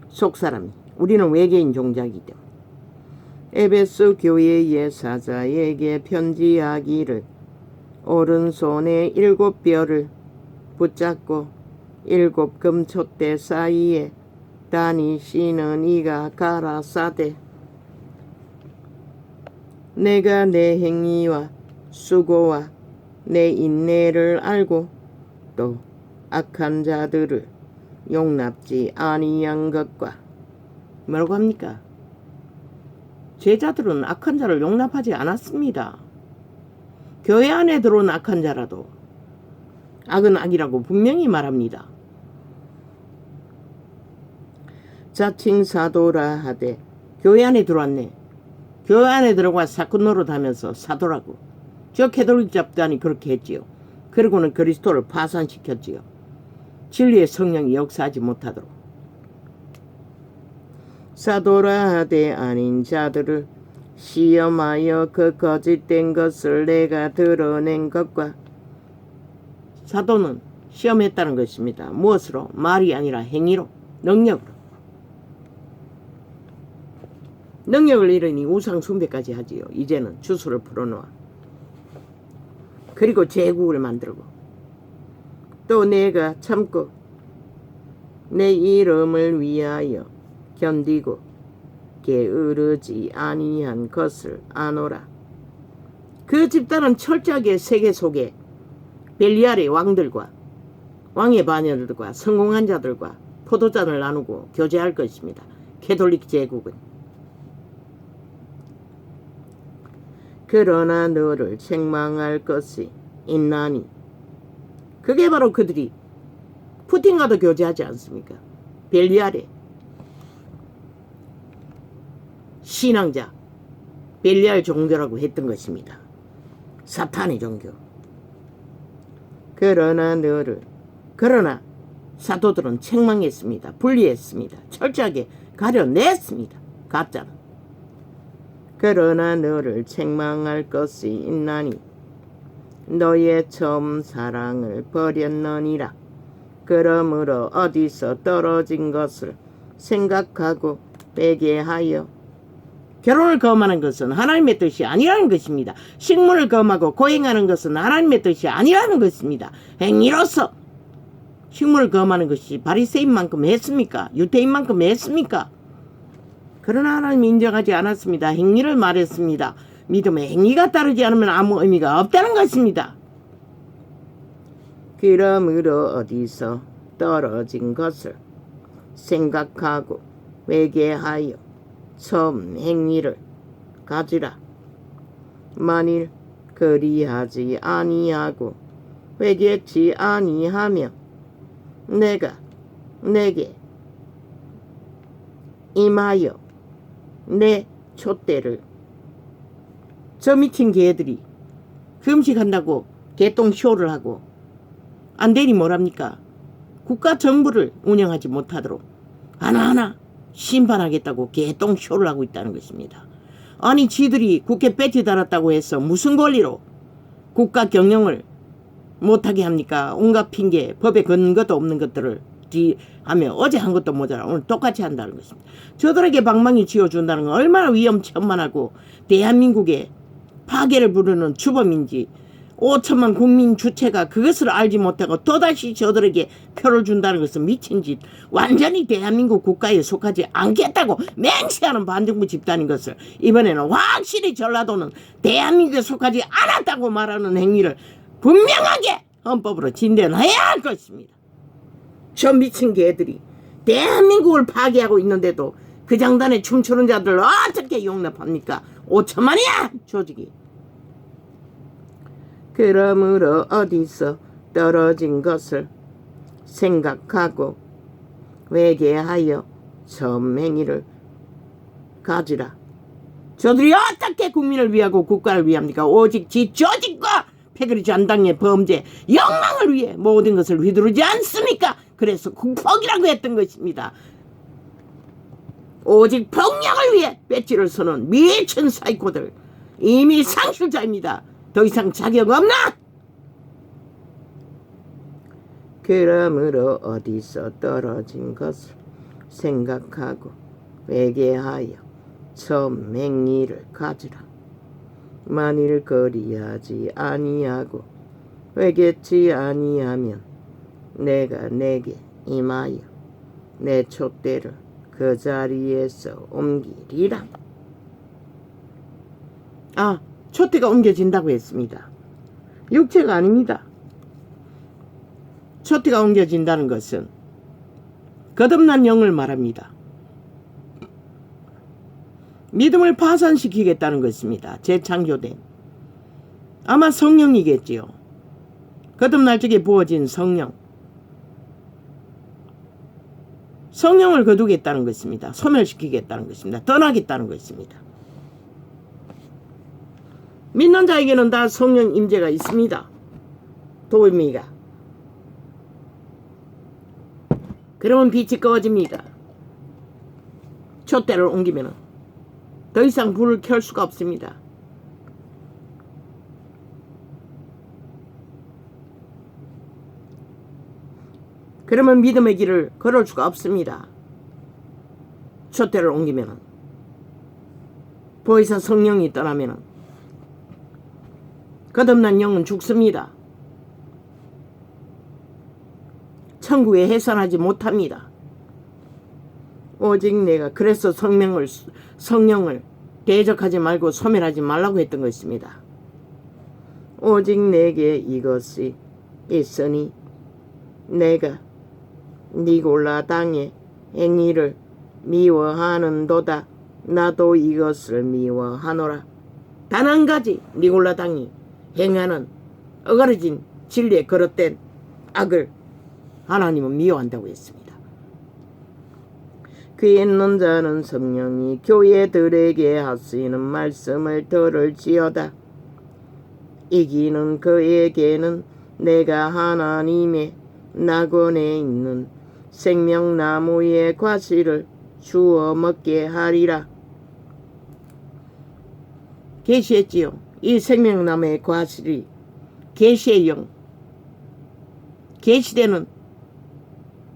속사람이. 우리는 외계인 종자이기 때문에. 에베소 교회의 사자에게 편지하기를 오른손에 7 별을 붙잡고 7 금촛대 사이에 다니시는 이가 가라사대 내가 내 행위와 수고와 내 인내를 알고 또 악한 자들을 용납지 아니한 것과 뭐라고 합니까? 제자들은 악한 자를 용납하지 않았습니다. 교회 안에 들어온 악한 자라도 악은 악이라고 분명히 말합니다. 자칭 사도라 하되 교회 안에 들어왔네. 교회 안에 들어가 사건 노릇하면서 사도라고. 저 캐톨릭 집단이 그렇게 했지요. 그리고는 그리스도를 파산시켰지요. 진리의 성령이 역사하지 못하도록. 사도라 하되 아닌 자들을 시험하여 그 거짓된 것을 내가 드러낸 것과 사도는 시험했다는 것입니다. 무엇으로? 말이 아니라 행위로, 능력으로. 능력을 잃으니 우상 숭배까지 하지요. 이제는 주술을 풀어놓아. 그리고 제국을 만들고 또 내가 참고 내 이름을 위하여 견디고 게으르지 아니한 것을 아노라. 그 집단은 철저하게 세계 속에 벨리알의 왕들과 왕의 바녀들과 성공한 자들과 포도잔을 나누고 교제할 것입니다. 캐톨릭 제국은. 그러나 너를 책망할 것이 있나니. 그게 바로 그들이 푸틴과도 교제하지 않습니까? 벨리알의 신앙자, 벨리알 종교라고 했던 것입니다. 사탄의 종교. 그러나 사도들은 책망했습니다. 분리했습니다. 철저하게 가려냈습니다. 가짜는. 그러나 너를 책망할 것이 있나니 너의 처음 사랑을 버렸느니라. 그러므로 어디서 떨어진 것을 생각하고 회개하여. 결혼을 거부하는 것은 하나님의 뜻이 아니라는 것입니다. 식물을 거부하고 고행하는 것은 하나님의 뜻이 아니라는 것입니다. 행위로서 식물을 거부하는 것이 바리새인만큼 했습니까? 유대인만큼 했습니까? 그러나 하나님이 인정하지 않았습니다. 행위를 말했습니다. 믿음의 행위가 따르지 않으면 아무 의미가 없다는 것입니다. 그러므로 어디서 떨어진 것을 생각하고 회개하여 처음 행위를 가지라. 만일 그리하지 아니하고 회개치 아니하며 내가 내게 임하여 내 촛대를. 저 미친 개들이 금식한다고 개똥쇼를 하고 안 되니 뭐랍니까? 국가 정부를 운영하지 못하도록 하나하나 심판하겠다고 개똥쇼를 하고 있다는 것입니다. 아니 지들이 국회 배지 달았다고 해서 무슨 권리로 국가 경영을 못하게 합니까? 온갖 핑계, 법에 근거도 없는 것들을 하며 어제 한 것도 모자라 오늘 똑같이 한다는 것입니다. 저들에게 방망이 쥐어준다는 건 얼마나 위험천만하고 대한민국의 파괴를 부르는 주범인지 5천만 국민 주체가 그것을 알지 못하고 또다시 저들에게 표를 준다는 것은 미친 짓. 완전히 대한민국 국가에 속하지 않겠다고 맹세하는 반정부 집단인 것을 이번에는 확실히 전라도는 대한민국에 속하지 않았다고 말하는 행위를 분명하게 헌법으로 진단해야 할 것입니다. 저 미친 개들이 대한민국을 파괴하고 있는데도 그 장단에 춤추는 자들을 어떻게 용납합니까? 5천만이야 조직이. 그러므로 어디서 떨어진 것을 생각하고 회개하여 처음 행위를 가지라. 저들이 어떻게 국민을 위하고 국가를 위합니까? 오직 지 조직과 패거리 잔당의 범죄, 욕망을 위해 모든 것을 휘두르지 않습니까? 그래서 국폭이라고 했던 것입니다. 오직 폭력을 위해 배지를 서는 미친 사이코들, 이미 상실자입니다. 더 이상 자격 없나? 그러므로 어디서 떨어진 것을 생각하고 회개하여 처음 행위를 가지라. 만일 그리하지 아니하고 회개치 아니하면 내가 내게 임하여 내 촛대를 그 자리에서 옮기리라. 촛대가 옮겨진다고 했습니다. 육체가 아닙니다. 촛대가 옮겨진다는 것은 거듭난 영을 말합니다. 믿음을 파산시키겠다는 것입니다. 재창조된. 아마 성령이겠지요. 거듭날 적에 부어진 성령. 성령을 거두겠다는 것입니다. 소멸시키겠다는 것입니다. 떠나겠다는 것입니다. 믿는 자에게는 다 성령 임재가 있습니다. 도의미가. 그러면 빛이 꺼집니다. 촛대를 옮기면 더 이상 불을 켤 수가 없습니다. 그러면 믿음의 길을 걸을 수가 없습니다. 촛대를 옮기면, 보혜사 성령이 떠나면 거듭난 영은 죽습니다. 천국에 해산하지 못합니다. 오직 내가 그래서 성령을 대적하지 말고 소멸하지 말라고 했던 것입니다. 오직 내게 이것이 있으니 내가 니골라 당의 행위를 미워하는도다. 나도 이것을 미워하노라. 단 한 가지 니골라당이 행하는 어가러진 진리에 거릇된 악을 하나님은 미워한다고 했습니다. 귀 있는 자는 성령이 교회들에게 하시는 말씀을 들을지어다. 이기는 그에게는 내가 하나님의 낙원에 있는 생명나무의 과실을 주어 먹게 하리라. 계시했지요. 이 생명나무의 과실이 계시의 영, 계시되는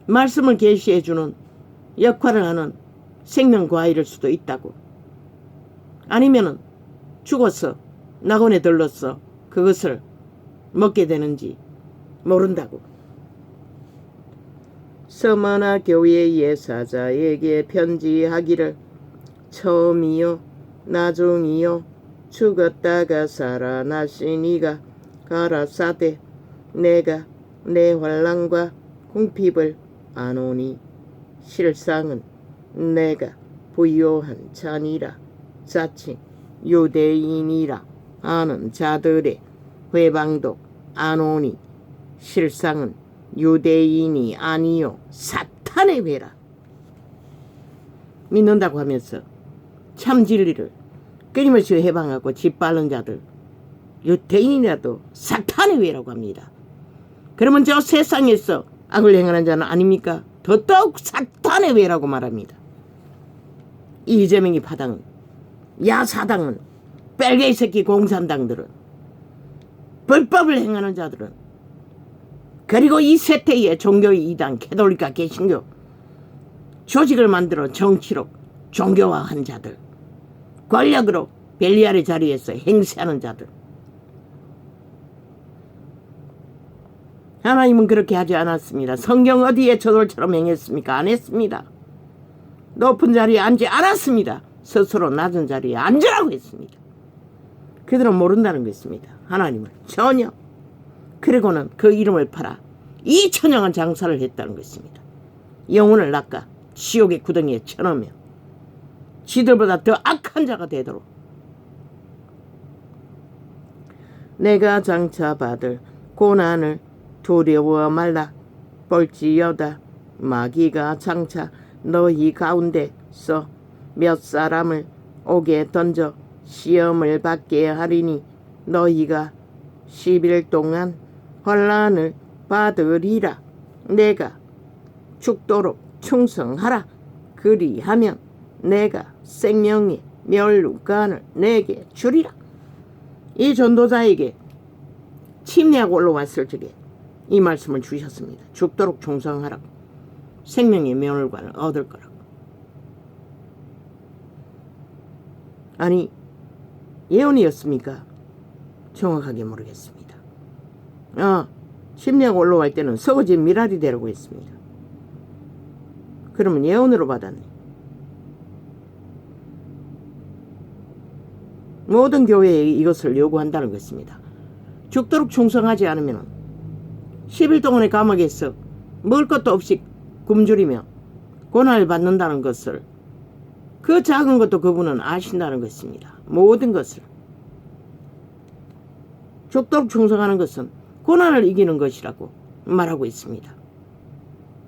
말씀을 계시해주는 역할을 하는 생명과일일 수도 있다고. 아니면은 죽어서 낙원에 들러서 그것을 먹게 되는지 모른다고. 서머나 교회의 사자에게 편지하기를 처음이요 나중이요 죽었다가 살아나신 이가 가라사대 내가 내 환난과 궁핍을 아노니 실상은 내가 부요한 자니라. 자칭 유대인이라 하는 자들의 회방도 아노니 실상은 유대인이 아니요 사탄의 회라. 믿는다고 하면서 참 진리를 끊임없이 해방하고 짓밟는 자들, 유대인이라도 사탄의 회라고 합니다. 그러면 저 세상에서 악을 행하는 자는 아닙니까? 더더욱 사탄의 회라고 말합니다. 이재명이 파당은, 야사당은, 빨개이 새끼 공산당들은, 불법을 행하는 자들은, 그리고 이 세태의 종교의 이단 캐톨릭과 개신교 조직을 만들어 정치로 종교화한 자들, 권력으로 벨리알의 자리에서 행세하는 자들. 하나님은 그렇게 하지 않았습니다. 성경 어디에 저들처럼 행했습니까? 안 했습니다. 높은 자리에 앉지 않았습니다. 스스로 낮은 자리에 앉으라고 했습니다. 그들은 모른다는 것입니다. 하나님을 전혀. 그리고는 그 이름을 팔아 2천년간 장사를 했다는 것입니다. 영혼을 낚아 지옥의 구덩이에 쳐넣으며 지들보다 더 악한 자가 되도록. 내가 장차 받을 고난을 두려워 말라. 볼지어다 마귀가 장차 너희 가운데서 몇 사람을 옥에 던져 시험을 받게 하리니 너희가 10일 동안 환난을 받으리라. 내가 죽도록 충성하라. 그리하면 내가 생명의 멸류관을 내게 주리라. 이 전도자에게 침례하고 올라왔을 적에 이 말씀을 주셨습니다. 죽도록 충성하라고. 생명의 멸류관을 얻을 거라고. 아니 예언이었습니까? 정확하게 모르겠습니다. 침례하고 올라갈 때는 썩어진 미랄이 되라고 했습니다. 그러면 예언으로 받았네. 모든 교회에 이것을 요구한다는 것입니다. 죽도록 충성하지 않으면 10일 동안의 감옥에서 먹을 것도 없이 굶주리며 고난을 받는다는 것을, 그 작은 것도 그분은 아신다는 것입니다. 모든 것을. 죽도록 충성하는 것은 고난을 이기는 것이라고 말하고 있습니다.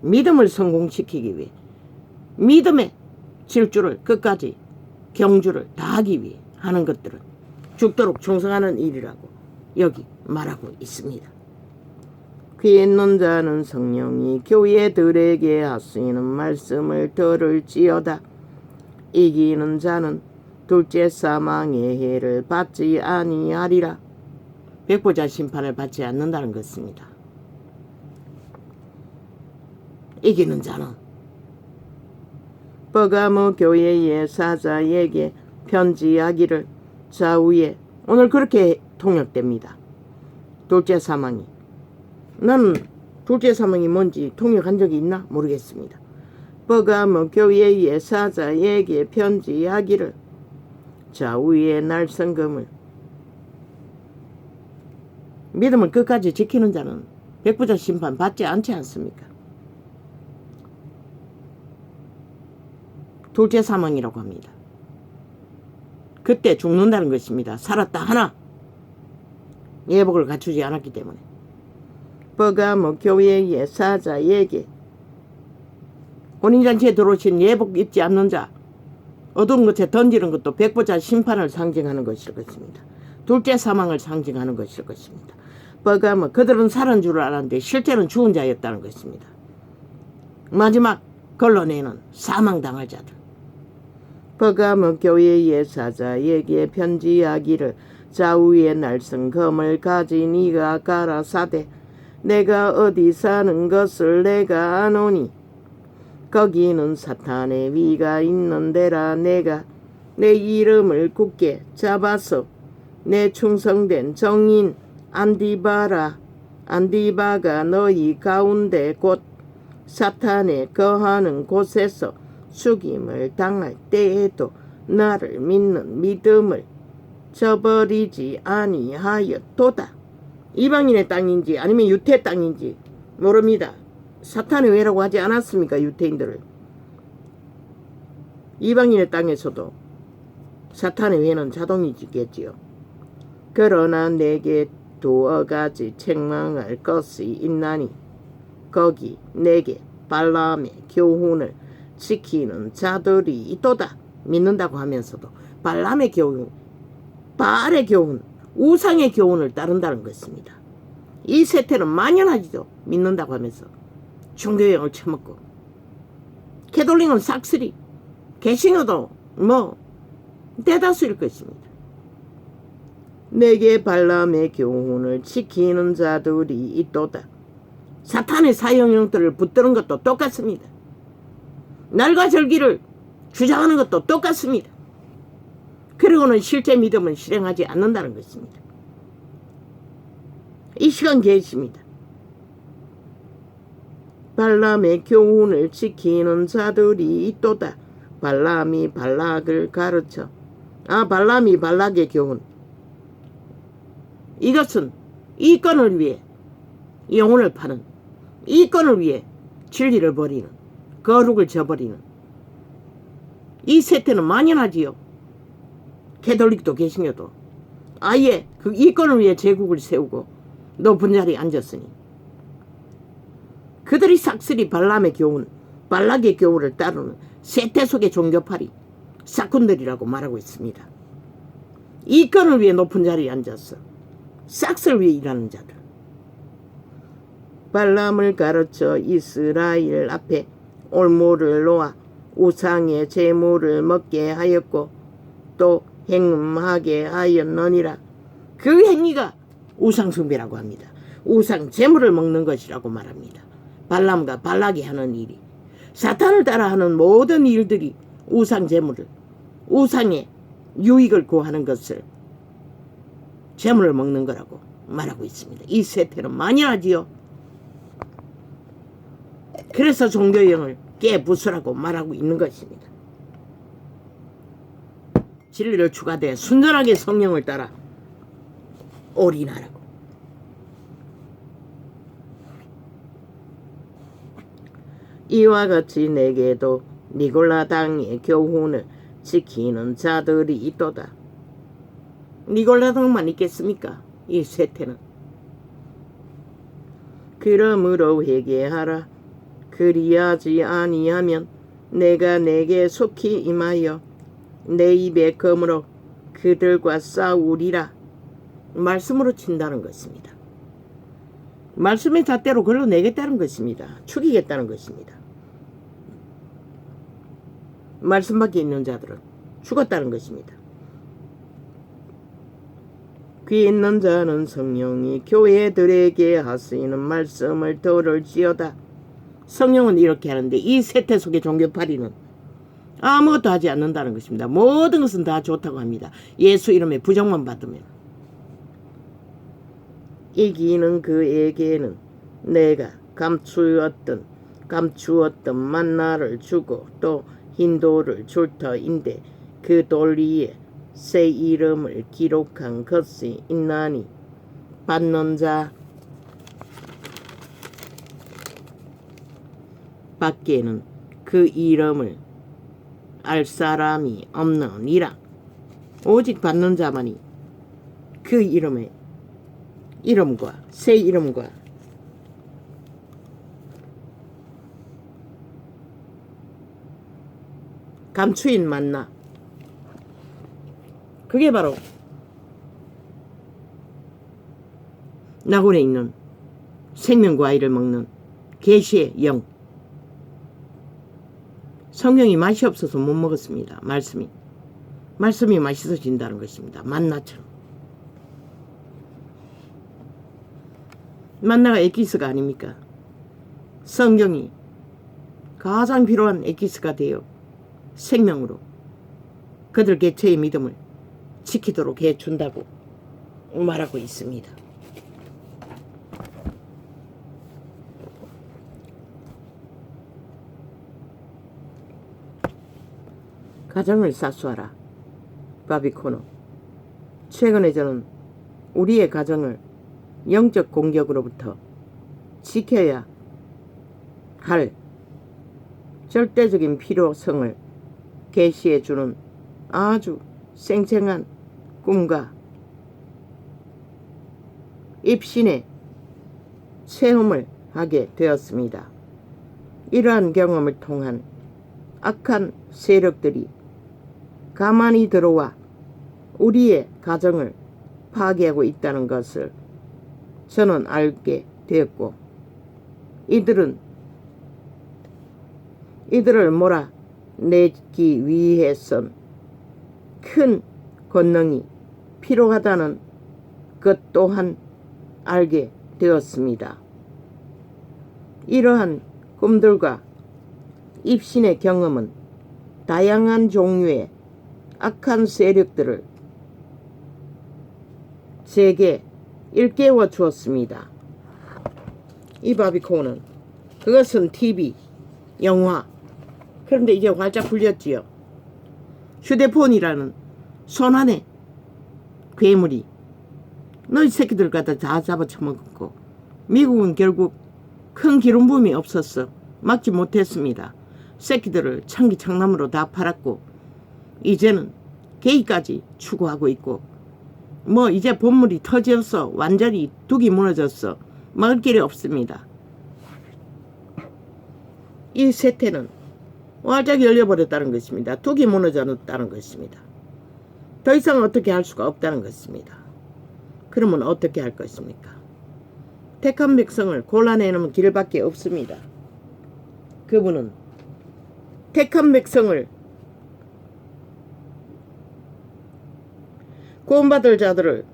믿음을 성공시키기 위해, 믿음의 질주를 끝까지 경주를 다하기 위해 하는 것들은 죽도록 충성하는 일이라고 여기 말하고 있습니다. 귀 있는 자는 성령이 교회들에게 하시는 말씀을 들을지어다. 이기는 자는 둘째 사망의 해를 받지 아니하리라. 백보자 심판을 받지 않는다는 것입니다. 이기는 자는 버가모 교회의 사자에게 편지하기를. 좌우에 오늘 그렇게 통역됩니다. 둘째 사망이. 나는 둘째 사망이 뭔지 통역한 적이 있나 모르겠습니다. 버가모 교회의 사자에게 편지하기를. 좌우의 날성금을. 믿음을 끝까지 지키는 자는 백부자 심판 받지 않지 않습니까? 둘째 사망이라고 합니다. 그때 죽는다는 것입니다. 살았다 하나 예복을 갖추지 않았기 때문에. 버가모 교회의 사자에게 혼인잔치에 들어오신 예복 입지 않는 자 어두운 것에 던지는 것도 백보자 심판을 상징하는 것일 것입니다. 둘째 사망을 상징하는 것일 것입니다. 버가모 그들은 살은 줄 알았는데 실제는 죽은 자였다는 것입니다. 마지막 걸러내는 사망당할 자들. 버가모 교회의 사자에게 편지하기를 좌우의 날선 검을 가진 이가 가라사대 내가 어디 사는 것을 내가 아노니 거기는 사탄의 위가 있는 데라 내가 내 이름을 굳게 잡아서 내 충성된 정인 안디바가 너희 가운데 곧 사탄에 거하는 곳에서 죽임을 당할 때에도 나를 믿는 믿음을 저버리지 아니하였도다. 이방인의 땅인지 아니면 유태 땅인지 모릅니다. 사탄의 외라고 하지 않았습니까? 유태인들을. 이방인의 땅에서도 사탄의 외는 자동이겠지요. 그러나 내게 두어 가지 책망할 것이 있나니 거기 내게 발람의 교훈을 지키는 자들이 있도다. 믿는다고 하면서도 발람의 교훈, 바알의 교훈, 우상의 교훈을 따른다는 것입니다. 이 세태는 만연하지도. 믿는다고 하면서 종교형을 처먹고 캐톨릭은 싹쓸이, 개신교도 대다수일 것입니다. 내게 발람의 교훈을 지키는 자들이 있도다. 사탄의 사형형들을 붙드는 것도 똑같습니다. 날과 절기를 주장하는 것도 똑같습니다. 그리고는 실제 믿음은 실행하지 않는다는 것입니다. 이 시간 계십니다. 발람의 교훈을 지키는 자들이 있도다. 발람이 발락을 가르쳐. 발람이 발락의 교훈. 이것은 이권을 위해 영혼을 파는, 이권을 위해 진리를 버리는, 거룩을 저버리는 이 세태는 만연하지요. 캐톨릭도 개신교도 아예 그 이권을 위해 제국을 세우고 높은 자리에 앉았으니 그들이 싹쓸이 발람의 교훈, 발락의 교훈을 따르는 세태 속의 종교파리 사꾼들이라고 말하고 있습니다. 이권을 위해 높은 자리에 앉았어. 싹쓸 위해 일하는 자들. 발람을 가르쳐 이스라엘 앞에 올모를 놓아 우상의 제물을 먹게 하였고 또 행음하게 하였느니라. 그 행위가 우상숭배라고 합니다. 우상 제물을 먹는 것이라고 말합니다. 발람과 발락이 하는 일이, 사탄을 따라하는 모든 일들이 우상 제물을, 우상의 유익을 구하는 것을 제물을 먹는 거라고 말하고 있습니다. 이 세태는 만연하지요. 그래서 종교형을 깨부수라고 말하고 있는 것입니다. 진리를 추가돼 순전하게 성령을 따라 올인하라고. 이와 같이 내게도 니골라 당의 교훈을 지키는 자들이 있도다. 니골라 당만 있겠습니까? 이 세태는. 그러므로 회개하라. 그리하지 아니하면 내가 내게 속히 임하여 내 입의 검으로 그들과 싸우리라. 말씀으로 친다는 것입니다. 말씀의 잣대로 걸러내겠다는 것입니다. 죽이겠다는 것입니다. 말씀 밖에 있는 자들은 죽었다는 것입니다. 귀 있는 자는 성령이 교회들에게 하시는 말씀을 들을지어다. 성령은 이렇게 하는데 이 세태 속의 종교파리는 아무것도 하지 않는다는 것입니다. 모든 것은 다 좋다고 합니다. 예수 이름에 부정만 받으면. 이기는 그에게는 내가 감추었던 만나를 주고 또 흰 돌을 줄 터인데 그 돌 위에 새 이름을 기록한 것이 있나니 받는 자 밖에는 그 이름을 알 사람이 없느니라. 오직 받는 자만이 그 이름과 새 이름과 감추인 만나, 그게 바로 나홀에 있는 생명과일을 먹는 계시의 영. 성경이 맛이 없어서 못 먹었습니다. 말씀이 맛있어진다는 것입니다. 만나처럼. 만나가 엑기스가 아닙니까? 성경이 가장 필요한 엑기스가 되어 생명으로 그들 개체의 믿음을 지키도록 해준다고 말하고 있습니다. 가정을 사수하라. 바비코너. 최근에 저는 우리의 가정을 영적 공격으로부터 지켜야 할 절대적인 필요성을 계시해 주는 아주 생생한 꿈과 입신의 체험을 하게 되었습니다. 이러한 경험을 통한 악한 세력들이 가만히 들어와 우리의 가정을 파괴하고 있다는 것을 저는 알게 되었고, 이들을 몰아내기 위해선 큰 권능이 필요하다는 것 또한 알게 되었습니다. 이러한 꿈들과 입신의 경험은 다양한 종류의 악한 세력들을 제게 일깨워 주었습니다. 이 바비코는 그것은 TV, 영화, 그런데 이제 활짝 풀렸지요. 휴대폰이라는 손안에 괴물이 너희 새끼들 갖다 다 잡아쳐먹고, 미국은 결국 큰 기름붐이 없었어 막지 못했습니다. 새끼들을 창기창남으로 다 팔았고, 이제는 게이까지 추구하고 있고, 이제 본물이 터졌어. 완전히 둑이 무너졌어. 막을 길이 없습니다. 이 세태는 활짝 열려버렸다는 것입니다. 둑이 무너졌다는 것입니다. 더 이상 어떻게 할 수가 없다는 것입니다. 그러면 어떻게 할 것입니까? 택한 백성을 골라내는 길밖에 없습니다. 그분은 택한 백성을, 구원받을 자들을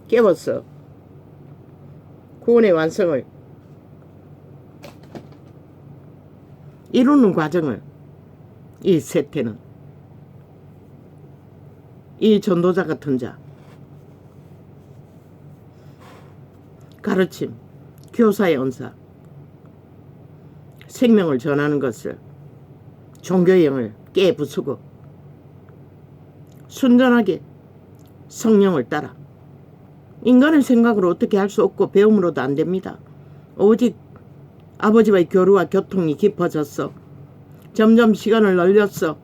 깨워서 구원의 완성을 이루는 과정을 이 세태는, 이 전도자 같은 자, 가르침, 교사의 은사, 생명을 전하는 것을, 종교의 영을 깨부수고 순전하게 성령을 따라, 인간의 생각으로 어떻게 할 수 없고 배움으로도 안 됩니다. 오직 아버지와의 교류와 교통이 깊어졌어. 점점 시간을 늘렸어.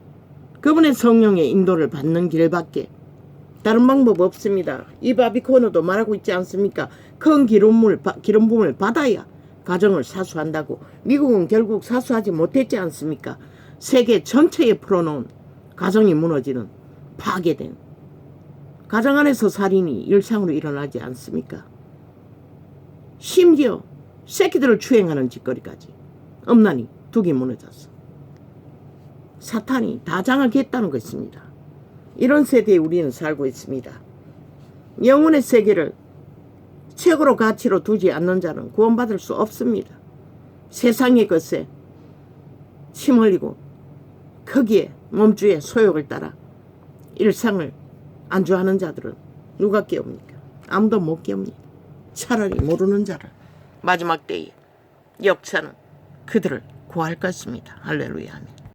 그분의 성령의 인도를 받는 길밖에 다른 방법 없습니다. 이 바비코너도 말하고 있지 않습니까? 큰 기름붐을 받아야 가정을 사수한다고. 미국은 결국 사수하지 못했지 않습니까? 세계 전체에 풀어놓은 가정이 무너지는, 파괴된 가정 안에서 살인이 일상으로 일어나지 않습니까? 심지어 새끼들을 추행하는 짓거리까지 엄난히 둑이 무너졌어. 사탄이 다 장악했다는 것입니다. 이런 세대에 우리는 살고 있습니다. 영혼의 세계를 최고로 가치로 두지 않는 자는 구원받을 수 없습니다. 세상의 것에 침 흘리고 거기에 몸주의 소욕을 따라 일상을 안주하는 자들은 누가 깨웁니까? 아무도 못 깨웁니다. 차라리 모르는 자를, 마지막 때에 역사는 그들을 구할 것입니다. 할렐루야. 아멘.